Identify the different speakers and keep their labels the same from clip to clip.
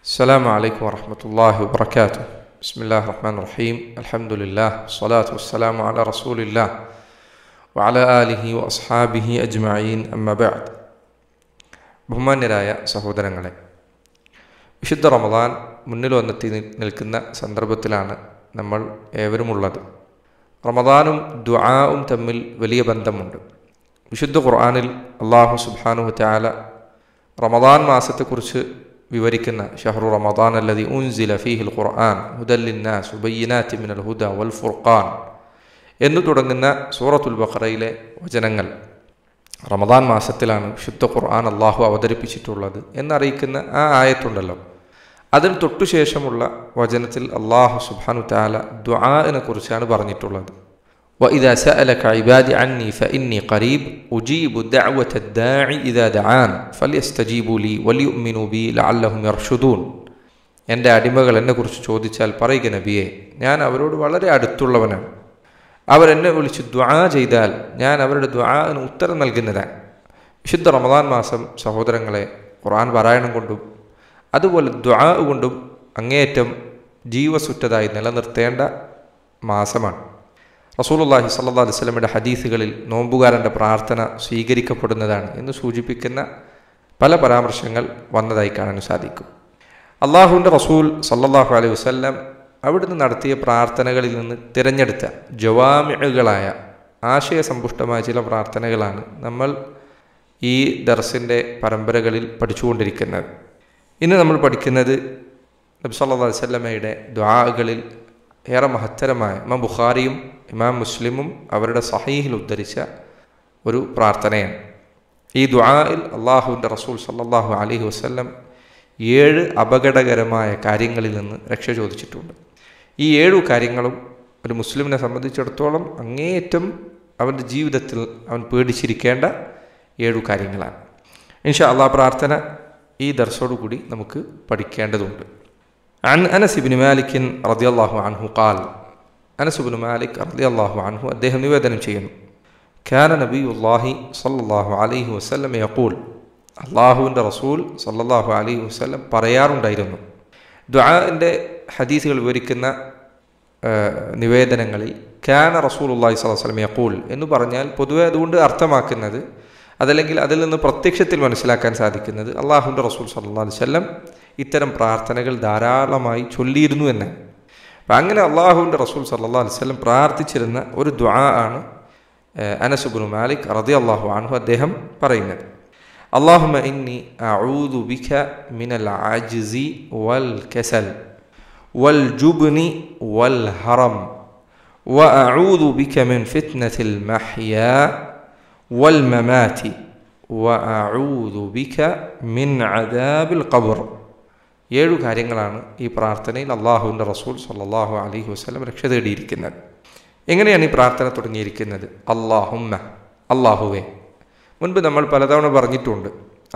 Speaker 1: السلام عليكم ورحمة الله وبركاته. بسم الله الرحمن الرحيم. الحمد لله والصلاة والسلام على رسول الله وعلى آله وأصحابه أجمعين أما بعد. ബഹുമാന്യരായ സഹോദരങ്ങളെ, വിശുദ്ധ റമദാൻ മുന്നിൽ വന്നെത്തി നിൽക്കുന്ന സന്ദർഭത്തിലാണ് നമ്മൾ ഏവരുമുള്ളത്. റമദാനും ദുആവും തമ്മിൽ വലിയ ബന്ധമുണ്ട്. വിശുദ്ധ ഖുർആനിൽ അല്ലാഹു സുബ്ഹാനഹു വതആല റമദാൻ മാസത്തെക്കുറിച്ച് വിവരിക്കുന്ന ഷഹ്റു റമദാൻ അല്ലദീ ഉൻസില ഫീഹിൽ ഖുർആൻ ഹുദൽ ലിന്നാസ് വബയ്യിനാത്തിൻ മിനൽ ഹുദാ വൽ ഫുർഖാൻ എന്ന് തുടങ്ങുന്ന സൂറത്തുൽ ബഖറയിലെ വചനങ്ങൾ റമദാൻ മാസത്തിലാണ് വിശുദ്ധ ഖുർആൻ അല്ലാഹു അവതരിപ്പിച്ചിട്ടുള്ളത് എന്നറിയിക്കുന്ന ആ ആയത്തുണ്ടല്ലോ, അതിന് തൊട്ടുശേഷമുള്ള വചനത്തിൽ അല്ലാഹു സുബ്ഹാനഹു വതആല ദുആഇനെ കുറിച്ചാണ് പറഞ്ഞിട്ടുള്ളത്. وإذا سألك عبادي عني فإني قريب أجيب دعوة الداعي إذا دعان فليستجيبوا لي وليؤمنوا بي لعلهم يرشدون. എൻ്റെ അടിമകൾ എന്നെക്കുറിച്ച് ചോദിച്ചാൽ പറയുക നബിയെ, ഞാൻ അവരോട് വളരെ അടുത്തുള്ളവനാണ്. അവരെന്നെ വിളിച്ച് ദുആ ചെയ്താൽ ഞാൻ അവരുടെ ദുആഇന് ഉത്തരം നൽകുന്നതാണ്. വിശുദ്ധ റമദാൻ മാസം സഹോദരങ്ങളെ, ഖുർആൻ പാരായണം കൊണ്ടും അതുപോലെ ദുആ കൊണ്ടും അങ്ങേയറ്റം ജീവസുറ്റതായി നിലനിർത്തേണ്ട മാസമാണ്. റസൂലുള്ളാഹി സ്വല്ലല്ലാഹു അലൈഹി വസല്ലമയുടെ ഹദീസുകളിൽ നോമ്പുകാരൻ്റെ പ്രാർത്ഥന സ്വീകരിക്കപ്പെടുന്നതാണ് എന്ന് സൂചിപ്പിക്കുന്ന പല പരാമർശങ്ങൾ വന്നതായി കാണാൻ സാധിക്കും. അള്ളാഹുവിൻ്റെ റസൂൽ സ്വല്ലല്ലാഹു അലൈഹി വസല്ലം അവിടുന്ന് നടത്തിയ പ്രാർത്ഥനകളിൽ നിന്ന് തിരഞ്ഞെടുത്ത ജവാമിഉകളായ ആശയസമ്പുഷ്ടമായ ചില പ്രാർത്ഥനകളാണ് നമ്മൾ ഈ ദർസിൻ്റെ പരമ്പരകളിൽ പഠിച്ചുകൊണ്ടിരിക്കുന്നത്. ഇന്ന് നമ്മൾ പഠിക്കുന്നത് നബി സല്ലല്ലാഹു അലൈഹി വസല്ലമയുടെ ദുആകളിൽ ഏറെ മഹത്തരമായ ഇമാം ബുഖാരിയും ഇമാം മുസ്ലിമും അവരുടെ സഹീഹിൽ ഉദ്ധരിച്ച ഒരു പ്രാർത്ഥനയാണ്. ഈ ദുആഇൽ അള്ളാഹുവിൻ്റെ റസൂൽ സല്ലല്ലാഹു അലൈഹി വസല്ലം 7 അപകടകരമായ കാര്യങ്ങളിൽ നിന്ന് രക്ഷ ചോദിച്ചിട്ടുണ്ട്. ഈ 7 കാര്യങ്ങളും ഒരു മുസ്ലിമിനെ സംബന്ധിച്ചിടത്തോളം അങ്ങേയറ്റം അവൻ്റെ ജീവിതത്തിൽ അവൻ പേടിച്ചിരിക്കേണ്ട 7 കാര്യങ്ങളാണ്. ഇൻഷാ അല്ലാഹ് പ്രാർത്ഥന ഈ ദർസോടുകൂടി നമുക്ക് പഠിക്കേണ്ടതുണ്ട്. عن أنس بن مالك رضي الله عنه قال أنس بن مالك رضي الله عنه അദ്ദേഹം നിവേദനം ചെയ്യുന്നു, كان نبي الله صلى الله عليه وسلم يقول അള്ളാഹുവിൻ്റെ റസൂൽ സല്ലല്ലാഹു അലൈഹി വസല്ലം പറയാറുണ്ടായിരുന്നു. ദുആഇൻ്റെ ഹദീസുകൾ വിവരിക്കുന്ന നിവേദനങ്ങളിൽ കാന റസൂലുള്ളാഹി സ്വല്ലല്ലാഹു അലൈഹി വസല്ലം യഖൂൽ എന്ന് പറഞ്ഞാൽ പൊതുവെ അതുകൊണ്ട് അർത്ഥമാക്കുന്നത്, അതല്ലെങ്കിൽ അതിൽ നിന്ന് പ്രത്യക്ഷത്തിൽ മനസ്സിലാക്കാൻ സാധിക്കുന്നത് അള്ളാഹുവിൻ്റെ റസൂൽ സല്ലല്ലാഹു അലൈഹി വസല്ലം ഇത്തരം പ്രാർത്ഥനകൾ ധാരാളമായി ചൊല്ലിയിരുന്നു എന്ന്. അപ്പം അങ്ങനെ അള്ളാഹുവിൻ്റെ റസൂൽ സല്ലല്ലാഹു അലൈഹി വസല്ലം പ്രാർത്ഥിച്ചിരുന്ന ഒരു ദുആ ആണ് അനസ് ഇബ്നു മാലിക് റളിയല്ലാഹു അൻഹു അദ്ദേഹം പറയുന്നത്. അല്ലാഹുമ്മ ഇന്നി അഊദു ബിക മിനൽ അജ്സി വൽ കസൽ വൽ ജുബ്നി വൽ ഹറം വഅഊദു ബിക മിൻ ഫിത്നത്തിൽ മഹ്യാ വൽ മമാതി വഅഊദു ബിക മിൻ അദാബിൽ ഖബ്ർ. 7 കാര്യങ്ങളാണ് ഈ പ്രാർത്ഥനയിൽ അള്ളാഹുവിൻ്റെ റസൂൽ സല്ലല്ലാഹു അലൈഹി വസല്ലം രക്ഷ തേടിയിരിക്കുന്നത്. എങ്ങനെയാണ് ഈ പ്രാർത്ഥന തുടങ്ങിയിരിക്കുന്നത്? അല്ലാഹുമ്മ, അള്ളാഹുവേ. മുൻപ് നമ്മൾ പലതവണ പറഞ്ഞിട്ടുണ്ട്,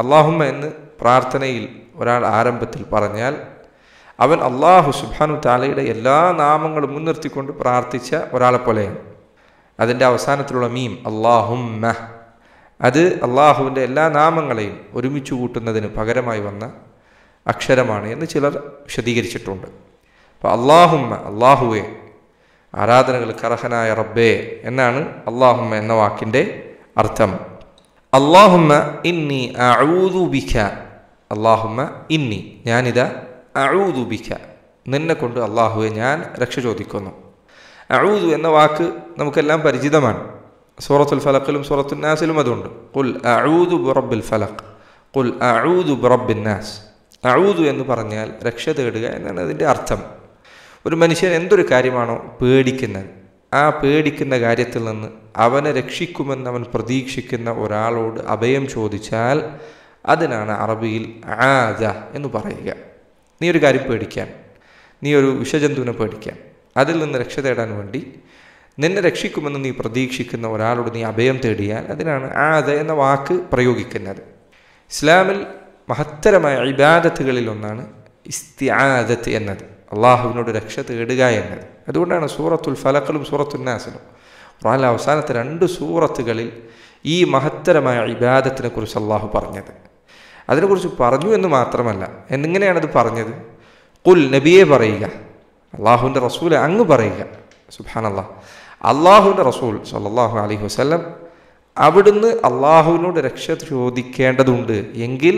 Speaker 1: അല്ലാഹുമ്മ എന്ന് പ്രാർത്ഥനയിൽ ഒരാൾ ആരംഭത്തിൽ പറഞ്ഞാൽ അവൻ അല്ലാഹു സുബ്ഹാനഹു തആലയുടെ എല്ലാ നാമങ്ങളും മുൻനിർത്തിക്കൊണ്ട് പ്രാർത്ഥിച്ച ഒരാളെ പോലെയാണ്. അതിൻ്റെ അവസാനത്തിലുള്ള മീം അല്ലാഹുമ്മ, അത് അള്ളാഹുവിൻ്റെ എല്ലാ നാമങ്ങളെയും ഒരുമിച്ച് കൂട്ടുന്നതിന് പകരമായി വന്ന അക്ഷരമാണ് എന്ന് ചിലർ വിശദീകരിച്ചിട്ടുണ്ട്. അപ്പോൾ അല്ലാഹുമ്മ, അള്ളാഹുവേ, ആരാധനകൾക്ക് അർഹനായ റബ്ബേ എന്നാണ് അല്ലാഹുമ്മ എന്ന വാക്കിൻ്റെ അർത്ഥം. അല്ലാഹുമ്മ ഇന്നി അഊദു ബിക, അല്ലാഹുമ്മ ഇന്നി, ഞാനിതാ അഊദു ബിക, നിന്നെ കൊണ്ട് അള്ളാഹുവെ ഞാൻ രക്ഷ ചോദിക്കുന്നു. അഊദു എന്ന വാക്ക് നമുക്കെല്ലാം പരിചിതമാണ്. സൂറത്തുൽ ഫലഖിലും സൂറത്തുൻ നാസിലും അതുണ്ട്. ഖുൽ അഊദു ബിറബ്ബിൽ ഫലഖ്, ഖുൽ അഊദു ബിറബ്ബിൻ നാസ്. അഊദു എന്ന് പറഞ്ഞാൽ രക്ഷ തേടുക എന്നാണ് അതിൻ്റെ അർത്ഥം. ഒരു മനുഷ്യൻ എന്തൊരു കാര്യമാണോ പേടിക്കുന്നത്, ആ പേടിക്കുന്ന കാര്യത്തിൽ നിന്ന് അവനെ രക്ഷിക്കുമെന്ന് അവൻ പ്രതീക്ഷിക്കുന്ന ഒരാളോട് അഭയം ചോദിച്ചാൽ അതിനാണ് അറബിയിൽ ആദ എന്ന് പറയുക. നീ ഒരു കാര്യം പേടിക്കാൻ, നീ ഒരു വിഷജന്തുവിനെ പേടിക്കാൻ, അതിൽ നിന്ന് രക്ഷ തേടാൻ വേണ്ടി നിന്നെ രക്ഷിക്കുമെന്ന് നീ പ്രതീക്ഷിക്കുന്ന ഒരാളോട് നീ അഭയം തേടിയാൽ അതിനാണ് ആദ എന്ന വാക്ക് പ്രയോഗിക്കുന്നത്. ഇസ്ലാമിൽ മഹത്തരമായ ഇബാദത്തുകളിൽ ഒന്നാണ് ഇസ്തിആദത്ത് എന്നത്, അള്ളാഹുവിനോട് രക്ഷ തേടുക എന്നത്. അതുകൊണ്ടാണ് സൂറത്തുൽ ഫലഖിലും സൂറത്തുൻ നാസിലും ഖുർആനിലെ അവസാനത്തെ 2 സൂറത്തുകളിൽ ഈ മഹത്തരമായ ഇബാദത്തിനെ കുറിച്ച് അള്ളാഹു പറഞ്ഞത്. അതിനെക്കുറിച്ച് പറഞ്ഞു എന്ന് മാത്രമല്ല. എങ്ങനെയാണത് പറഞ്ഞത്? ഖുൽ, നബിയെ പറയുക, അള്ളാഹുവിൻ്റെ റസൂൽ അങ്ങ് പറയുക. സുബ്ഹാനല്ലാഹ്, അള്ളാഹുവിൻ്റെ റസൂൽ സല്ലല്ലാഹു അലൈഹി വസല്ലം അവിടുന്ന് അള്ളാഹുവിനോട് രക്ഷ ചോദിക്കേണ്ടതുണ്ട് എങ്കിൽ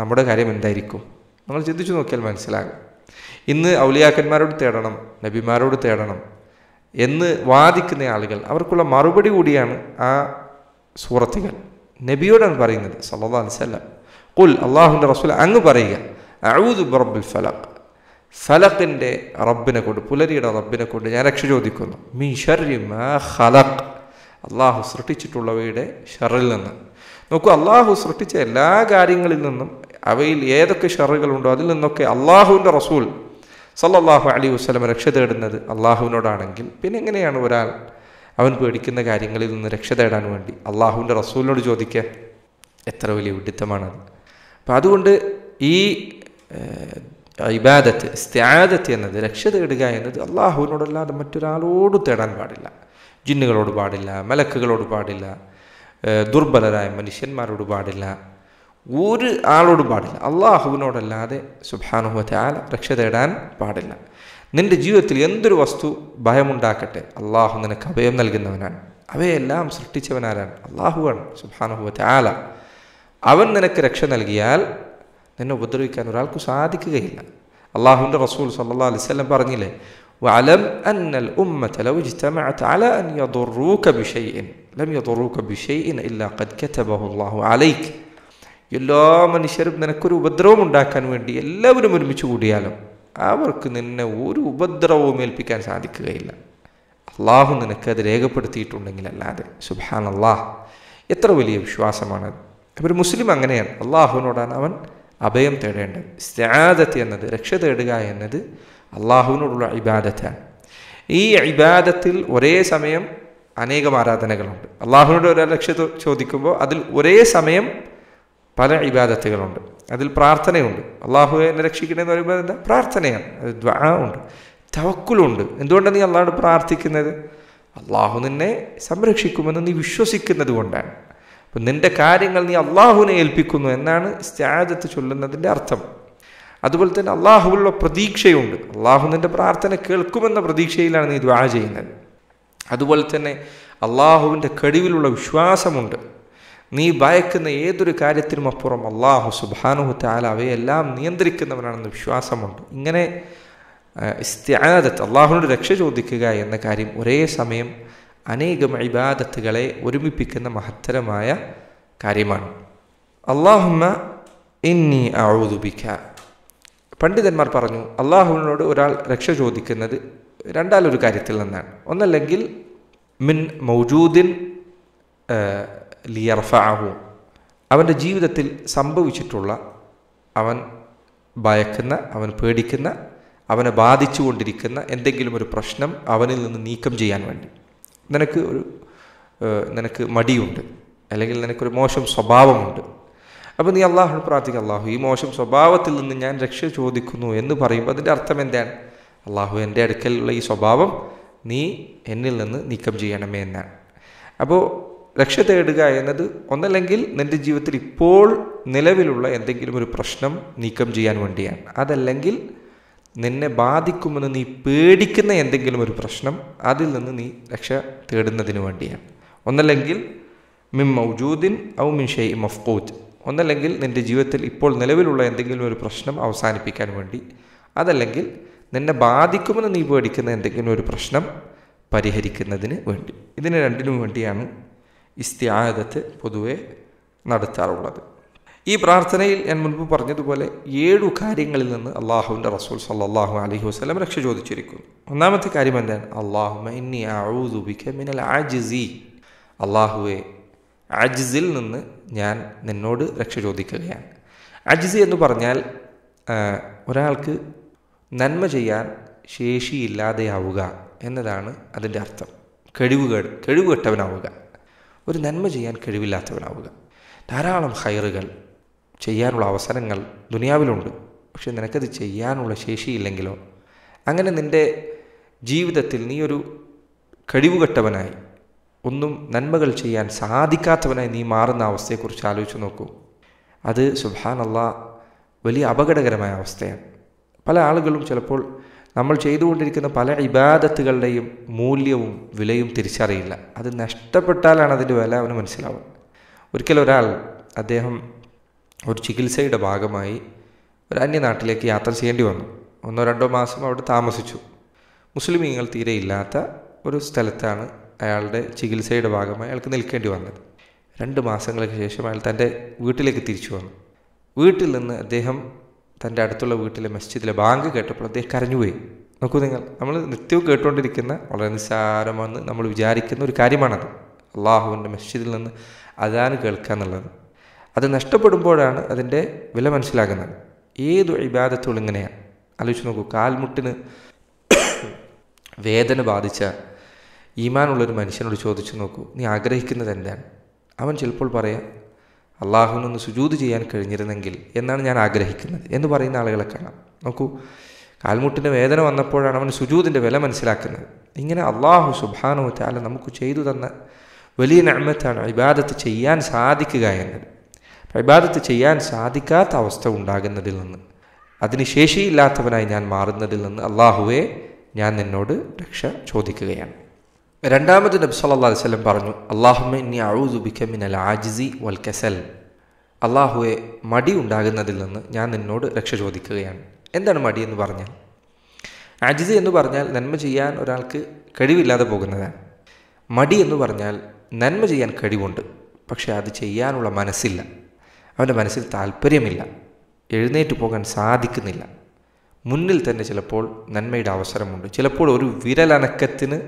Speaker 1: നമ്മുടെ കാര്യം എന്തായിരിക്കും? നമ്മൾ ചിന്തിച്ചു നോക്കിയാൽ മനസ്സിലാകും. ഇന്ന് ഔലിയാക്കന്മാരോട് തേടണം, നബിമാരോട് തേടണം എന്ന് വാദിക്കുന്ന ആളുകൾ, അവർക്കുള്ള മറുപടി കൂടിയാണ് ആ സൂറത്തുകൾ. നബിയോടാണ് പറയുന്നത് സല്ലല്ലാഹു അലൈഹി വസല്ലം, ഖുൽ, അള്ളാഹുവിൻ്റെ റസൂൽ അങ്ങ് പറയുക, അഊദു ബിറബ്ബിൽ ഫലഖ്, ഫലഖിൻ്റെ റബ്ബിനെ കൊണ്ട്, പുലരിയുടെ റബ്ബിനെ കൊണ്ട് ഞാൻ രക്ഷ ചോദിക്കുന്നു. മിൻ ശർരി മാ ഖലഖ്, അള്ളാഹു സൃഷ്ടിച്ചിട്ടുള്ളവയുടെ ഷറിൽ നിന്ന്. നോക്കൂ, അള്ളാഹു സൃഷ്ടിച്ച എല്ലാ കാര്യങ്ങളിൽ നിന്നും അവയിൽ ഏതൊക്കെ ഷറുകളുണ്ടോ അതിൽ നിന്നൊക്കെ അള്ളാഹുവിൻ്റെ റസൂൽ സല്ലല്ലാഹു അലൈഹി വസല്ലം രക്ഷ തേടുന്നത് അള്ളാഹുവിനോടാണെങ്കിൽ പിന്നെ എങ്ങനെയാണ് ഒരാൾ അവൻ പേടിക്കുന്ന കാര്യങ്ങളിൽ നിന്ന് രക്ഷ തേടാൻ വേണ്ടി അള്ളാഹുവിൻ്റെ റസൂലിനോട് ചോദിക്കുക? എത്ര വലിയ വിഡിത്തമാണത്. അപ്പം അതുകൊണ്ട് ഈ ഇബാദത്ത്, ഇസ്തിആദത്ത് എന്നത്, രക്ഷ തേടുക എന്നത് അള്ളാഹുവിനോടല്ലാതെ മറ്റൊരാളോട് തേടാൻ പാടില്ല. ജിന്നുകളോട് പാടില്ല, മലക്കുകളോട് പാടില്ല, ദുർബലരായ മനുഷ്യന്മാരോട് പാടില്ല, ഒരു ആളോട് പാടില്ല. അള്ളാഹുവിനോടല്ലാതെ സുബ്ഹാനഹു വ തആല രക്ഷ തേടാൻ പാടില്ല. നിൻ്റെ ജീവിതത്തിൽ എന്തൊരു വസ്തു ഭയമുണ്ടാക്കട്ടെ, അള്ളാഹു നിനക്ക് അഭയം നൽകുന്നവനാണ്. അവയെല്ലാം സൃഷ്ടിച്ചവനാരാണ്? അള്ളാഹുവാണ് സുബ്ഹാനഹു വ തആല. അവൻ നിനക്ക് രക്ഷ നൽകിയാൽ നിന്നെ ഉപദ്രവിക്കാൻ ഒരാൾക്ക് സാധിക്കുകയില്ല. അള്ളാഹുവിൻ്റെ റസൂൽ സല്ലല്ലാഹു അലൈഹി വസല്ലം പറഞ്ഞില്ലേ, വഅലം അന്നൽ ഉമ്മത ലൗ ഇജ്തമഅത് അലാ അൻ യദുറൂക ബിശൈഇൻ ലം യദുറൂക ബിശൈഇൻ ഇല്ലാ ഖദ് കതബഹു അല്ലാഹു അലൈക. എല്ലാ മനുഷ്യരും നിനക്കൊരു ഉപദ്രവം ഉണ്ടാക്കാൻ വേണ്ടി എല്ലാവരും ഒരുമിച്ച് കൂടിയാലും അവർക്ക് നിന്നെ ഒരു ഉപദ്രവവും ഏൽപ്പിക്കാൻ സാധിക്കുകയില്ല, അള്ളാഹു നിനക്കത് രേഖപ്പെടുത്തിയിട്ടുണ്ടെങ്കിൽ അല്ലാതെ. സുബ്ഹാനല്ലാഹ്, എത്ര വലിയ വിശ്വാസമാണത്. അപ്പോൾ ഒരു മുസ്ലിം അങ്ങനെയാണ്, അള്ളാഹുവിനോടാണ് അവൻ അഭയം തേടേണ്ടത്. ഇസ്തിആദത്ത് എന്നത്, രക്ഷ തേടുക എന്നത് അള്ളാഹുവിനോടുള്ള ഇബാദത്താണ്. ഈ ഇബാദത്തിൽ ഒരേ സമയം അനേകം ആരാധനകളുണ്ട്. അള്ളാഹുവിനോട് ഒരാൾ രക്ഷ ചോദിക്കുമ്പോൾ അതിൽ ഒരേ സമയം പല ഇബാദത്തുകളുണ്ട്. അതിൽ പ്രാർത്ഥനയുണ്ട്. അള്ളാഹുവെ എന്നെ രക്ഷിക്കണമെന്ന് പറയുമ്പോൾ എന്താ? പ്രാർത്ഥനയാണ്. അത് ദുആ ഉണ്ട്, തവക്കുലുണ്ട്. എന്തുകൊണ്ടാണ് നീ അള്ളാഹുവോട് പ്രാർത്ഥിക്കുന്നത്? അള്ളാഹു നിന്നെ സംരക്ഷിക്കുമെന്ന് നീ വിശ്വസിക്കുന്നത് കൊണ്ടാണ്. അപ്പം നിൻ്റെ കാര്യങ്ങൾ നീ അള്ളാഹുവിനെ ഏൽപ്പിക്കുന്നു എന്നാണ് ഇസ്തിആദത്ത് ചൊല്ലുന്നതിൻ്റെ അർത്ഥം. അതുപോലെ തന്നെ അള്ളാഹുവിലുള്ള പ്രതീക്ഷയുണ്ട്. അള്ളാഹു നിൻ്റെ പ്രാർത്ഥന കേൾക്കുമെന്ന പ്രതീക്ഷയിലാണ് നീ ദുആ ചെയ്യുന്നത്. അതുപോലെ തന്നെ അള്ളാഹുവിൻ്റെ കഴിവിലുള്ള വിശ്വാസമുണ്ട്. നീ ഭയക്കുന്ന ഏതൊരു കാര്യത്തിനും അപ്പുറം അള്ളാഹു സുബ്ഹാനഹു തആല അവയെല്ലാം നിയന്ത്രിക്കുന്നവനാണെന്ന് വിശ്വാസമുണ്ട്. ഇങ്ങനെ ഇസ്തിആദത്ത്, അള്ളാഹുവിനോട് രക്ഷ ചോദിക്കുക എന്ന കാര്യം ഒരേ സമയം അനേകം ഇബാദത്തുകളെ ഒരുമിപ്പിക്കുന്ന മഹത്തരമായ കാര്യമാണ്. അല്ലാഹുമ്മ ഇന്നി അഊദു ബിക. പണ്ഡിതന്മാർ പറഞ്ഞു, അള്ളാഹുവിനോട് ഒരാൾ രക്ഷ ചോദിക്കുന്നത് രണ്ടാലൊരു കാര്യത്തിൽ നിന്നാണ്. ഒന്നല്ലെങ്കിൽ മിൻ മൗജൂദിൻ ലിയർഫഅഹു, അവൻ്റെ ജീവിതത്തിൽ സംഭവിച്ചിട്ടുള്ള, അവൻ ഭയക്കുന്ന, അവൻ പേടിക്കുന്ന, അവനെ ബാധിച്ചു കൊണ്ടിരിക്കുന്ന എന്തെങ്കിലും ഒരു പ്രശ്നം അവനിൽ നിന്ന് നീക്കം ചെയ്യാൻ വേണ്ടി. നിനക്ക് മടിയുണ്ട്, അല്ലെങ്കിൽ നിനക്കൊരു മോശം സ്വഭാവമുണ്ട്. അപ്പോൾ നീ അള്ളാഹുവിനോട് പ്രാർത്ഥിക്കുക, അള്ളാഹു ഈ മോശം സ്വഭാവത്തിൽ നിന്ന് ഞാൻ രക്ഷ ചോദിക്കുന്നു എന്ന് പറയുമ്പോൾ അതിൻ്റെ അർത്ഥം എന്താണ്? അള്ളാഹു എൻ്റെ അടുക്കലുള്ള ഈ സ്വഭാവം നീ എന്നിൽ നിന്ന് നീക്കം ചെയ്യണമേ എന്നാണ്. അപ്പോൾ രക്ഷ തേടുക എന്നത് ഒന്നല്ലെങ്കിൽ നിൻ്റെ ജീവിതത്തിൽ ഇപ്പോൾ നിലവിലുള്ള എന്തെങ്കിലും ഒരു പ്രശ്നം നീക്കം ചെയ്യാൻ വേണ്ടിയാണ്. അതല്ലെങ്കിൽ നിന്നെ ബാധിക്കുമെന്ന് നീ പേടിക്കുന്ന എന്തെങ്കിലും ഒരു പ്രശ്നം, അതിൽ നിന്ന് നീ രക്ഷ തേടുന്നതിന് വേണ്ടിയാണ്. ഒന്നല്ലെങ്കിൽ മിൻ മൗജൂദിൻ ഔ മിൻ ഷൈഇൻ മഫ്ഖൂദ്, ഒന്നല്ലെങ്കിൽ നിൻ്റെ ജീവിതത്തിൽ ഇപ്പോൾ നിലവിലുള്ള എന്തെങ്കിലും ഒരു പ്രശ്നം അവസാനിപ്പിക്കാൻ വേണ്ടി, അതല്ലെങ്കിൽ നിന്നെ ബാധിക്കുമെന്ന് നീ പേടിക്കുന്ന എന്തെങ്കിലും ഒരു പ്രശ്നം പരിഹരിക്കുന്നതിന് വേണ്ടി. ഇതിന് രണ്ടിനും വേണ്ടിയാണ് ഇസ്തിആദത്ത് പൊതുവെ നടത്താറുള്ളത്. ഈ പ്രാർത്ഥനയിൽ ഞാൻ മുൻപ് പറഞ്ഞതുപോലെ 7 കാര്യങ്ങളിൽ നിന്ന് അള്ളാഹുവിൻ്റെ റസൂൽ സല്ലല്ലാഹു അലൈഹി വസല്ലം രക്ഷ ചോദിച്ചിരിക്കുന്നു. ഒന്നാമത്തെ കാര്യം എന്താണ്? അല്ലാഹുമ്മ ഇന്നി അഊദു ബിക മിനൽ അജ്സി. അള്ളാഹുവെ, അജ്സിൽ നിന്ന് ഞാൻ നിന്നോട് രക്ഷ ചോദിക്കുകയാണ്. അജ്സ് എന്ന് പറഞ്ഞാൽ ഒരാൾക്ക് നന്മ ചെയ്യാൻ ശേഷിയില്ലാതെയാവുക എന്നതാണ് അതിൻ്റെ അർത്ഥം. കഴിവുകെട്ടവനാവുക, ഒരു നന്മ ചെയ്യാൻ കഴിവില്ലാത്തവനാവുക. ധാരാളം ഖൈറുകൾ ചെയ്യാനുള്ള അവസരങ്ങൾ ദുനിയാവിലുണ്ട്, പക്ഷെ നിനക്കത് ചെയ്യാനുള്ള ശേഷിയില്ലെങ്കിലോ, അങ്ങനെ നിൻ്റെ ജീവിതത്തിൽ നീ ഒരു കഴിവുകെട്ടവനായി, ഒന്നും നന്മകൾ ചെയ്യാൻ സാധിക്കാത്തവനായി നീ മാറുന്ന അവസ്ഥയെക്കുറിച്ച് ആലോചിച്ച് നോക്കൂ. അത് സുബ്ഹാനല്ലാഹ് വലിയ അപകടകരമായ അവസ്ഥയാണ്. പല ആളുകളും ചിലപ്പോൾ നമ്മൾ ചെയ്തുകൊണ്ടിരിക്കുന്ന പല ഇബാദത്തുകളുടെയും മൂല്യവും വിലയും തിരിച്ചറിയില്ല. അത് നഷ്ടപ്പെട്ടാലാണ് അതിൻ്റെ വില അവന് മനസ്സിലാവുക. ഒരിക്കലൊരാൾ അദ്ദേഹം ഒരു ചികിത്സയുടെ ഭാഗമായി ഒരു അന്യനാട്ടിലേക്ക് യാത്ര ചെയ്യേണ്ടി വന്നു. 1-2 മാസം അവിടെ താമസിച്ചു. മുസ്ലിമീങ്ങൾ തീരെ ഇല്ലാത്ത ഒരു സ്ഥലത്താണ് അയാളുടെ ചികിത്സയുടെ ഭാഗമായി അയാൾക്ക് നിൽക്കേണ്ടി വന്നത്. 2 മാസങ്ങൾക്ക് ശേഷം അയാൾ തൻ്റെ വീട്ടിലേക്ക് തിരിച്ചു വന്നു. വീട്ടിൽ നിന്ന് അദ്ദേഹം തൻ്റെ അടുത്തുള്ള വീട്ടിലെ മസ്ജിദിലെ ബാങ്ക് കേട്ടപ്പോൾ അദ്ദേഹം കരഞ്ഞുപോയി. നോക്കൂ നിങ്ങൾ, നമ്മൾ നിത്യവും കേട്ടുകൊണ്ടിരിക്കുന്ന വളരെ നിസ്സാരമെന്ന് നമ്മൾ വിചാരിക്കുന്ന ഒരു കാര്യമാണത്. അള്ളാഹുവിൻ്റെ മസ്ജിദിൽ നിന്ന് അദാൻ കേൾക്കുക എന്നുള്ളത്. അത് നഷ്ടപ്പെടുമ്പോഴാണ് അതിൻ്റെ വില മനസ്സിലാകുന്നത്. ഏതു ഇബാദത്തുകളും ഇങ്ങനെയാണ്. ആലോചിച്ച് നോക്കൂ, കാൽമുട്ടിന് വേദന ബാധിച്ച ഈമാനുള്ളൊരു മനുഷ്യനോട് ചോദിച്ചു നോക്കൂ, നീ ആഗ്രഹിക്കുന്നത് എന്താണ്? അവൻ ചിലപ്പോൾ പറയാം, അള്ളാഹുവിനൊന്ന് സുജൂദ് ചെയ്യാൻ കഴിഞ്ഞിരുന്നെങ്കിൽ എന്നാണ് ഞാൻ ആഗ്രഹിക്കുന്നത് എന്ന് പറയുന്ന ആളുകളെ കാണാം. നോക്കൂ, കാൽമുട്ടിൻ്റെ വേദന വന്നപ്പോഴാണ് അവൻ സുജൂദിൻ്റെ വില മനസ്സിലാക്കുന്നത്. ഇങ്ങനെ അള്ളാഹു സുബ്ഹാനഹു വ തആല നമുക്ക് ചെയ്തു തന്ന വലിയ നിഅമത്താണ് ഇബാദത്ത് ചെയ്യാൻ സാധിക്കുക എന്നത്. ഇബാദത്ത് ചെയ്യാൻ സാധിക്കാത്ത അവസ്ഥ ഉണ്ടാകുന്നതിൽ നിന്ന്, അതിന് ശേഷിയില്ലാത്തവനായി ഞാൻ മാറുന്നതിൽ നിന്ന് അള്ളാഹുവെ ഞാൻ നിന്നോട് രക്ഷ ചോദിക്കുകയാണ്. രണ്ടാമത് നബി സല്ലല്ലാഹു അലൈഹി വസല്ലം പറഞ്ഞു, അല്ലാഹുമ്മ ഇന്നി അഊദു ബിക മിനൽ ആജിസി വൽ കസൽ. അള്ളാഹുവെ, മടി ഉണ്ടാകുന്നതിൽ നിന്ന് ഞാൻ നിന്നോട് രക്ഷ ചോദിക്കുകയാണ്. എന്താണ് മടി എന്ന് പറഞ്ഞാൽ? ആജിസ് എന്ന് പറഞ്ഞാൽ നന്മ ചെയ്യാൻ ഒരാൾക്ക് കഴിവില്ലാതെ പോകുന്നതാണ്. മടി എന്ന് പറഞ്ഞാൽ നന്മ ചെയ്യാൻ കഴിവുണ്ട്, പക്ഷെ അത് ചെയ്യാനുള്ള മനസ്സില്ല. അവൻ്റെ മനസ്സിൽ താല്പര്യമില്ല, എഴുന്നേറ്റ് പോകാൻ സാധിക്കുന്നില്ല. മുന്നിൽ തന്നെ ചിലപ്പോൾ നന്മയുടെ അവസരമുണ്ട്. ചിലപ്പോൾ ഒരു വിരലനക്കത്തിന്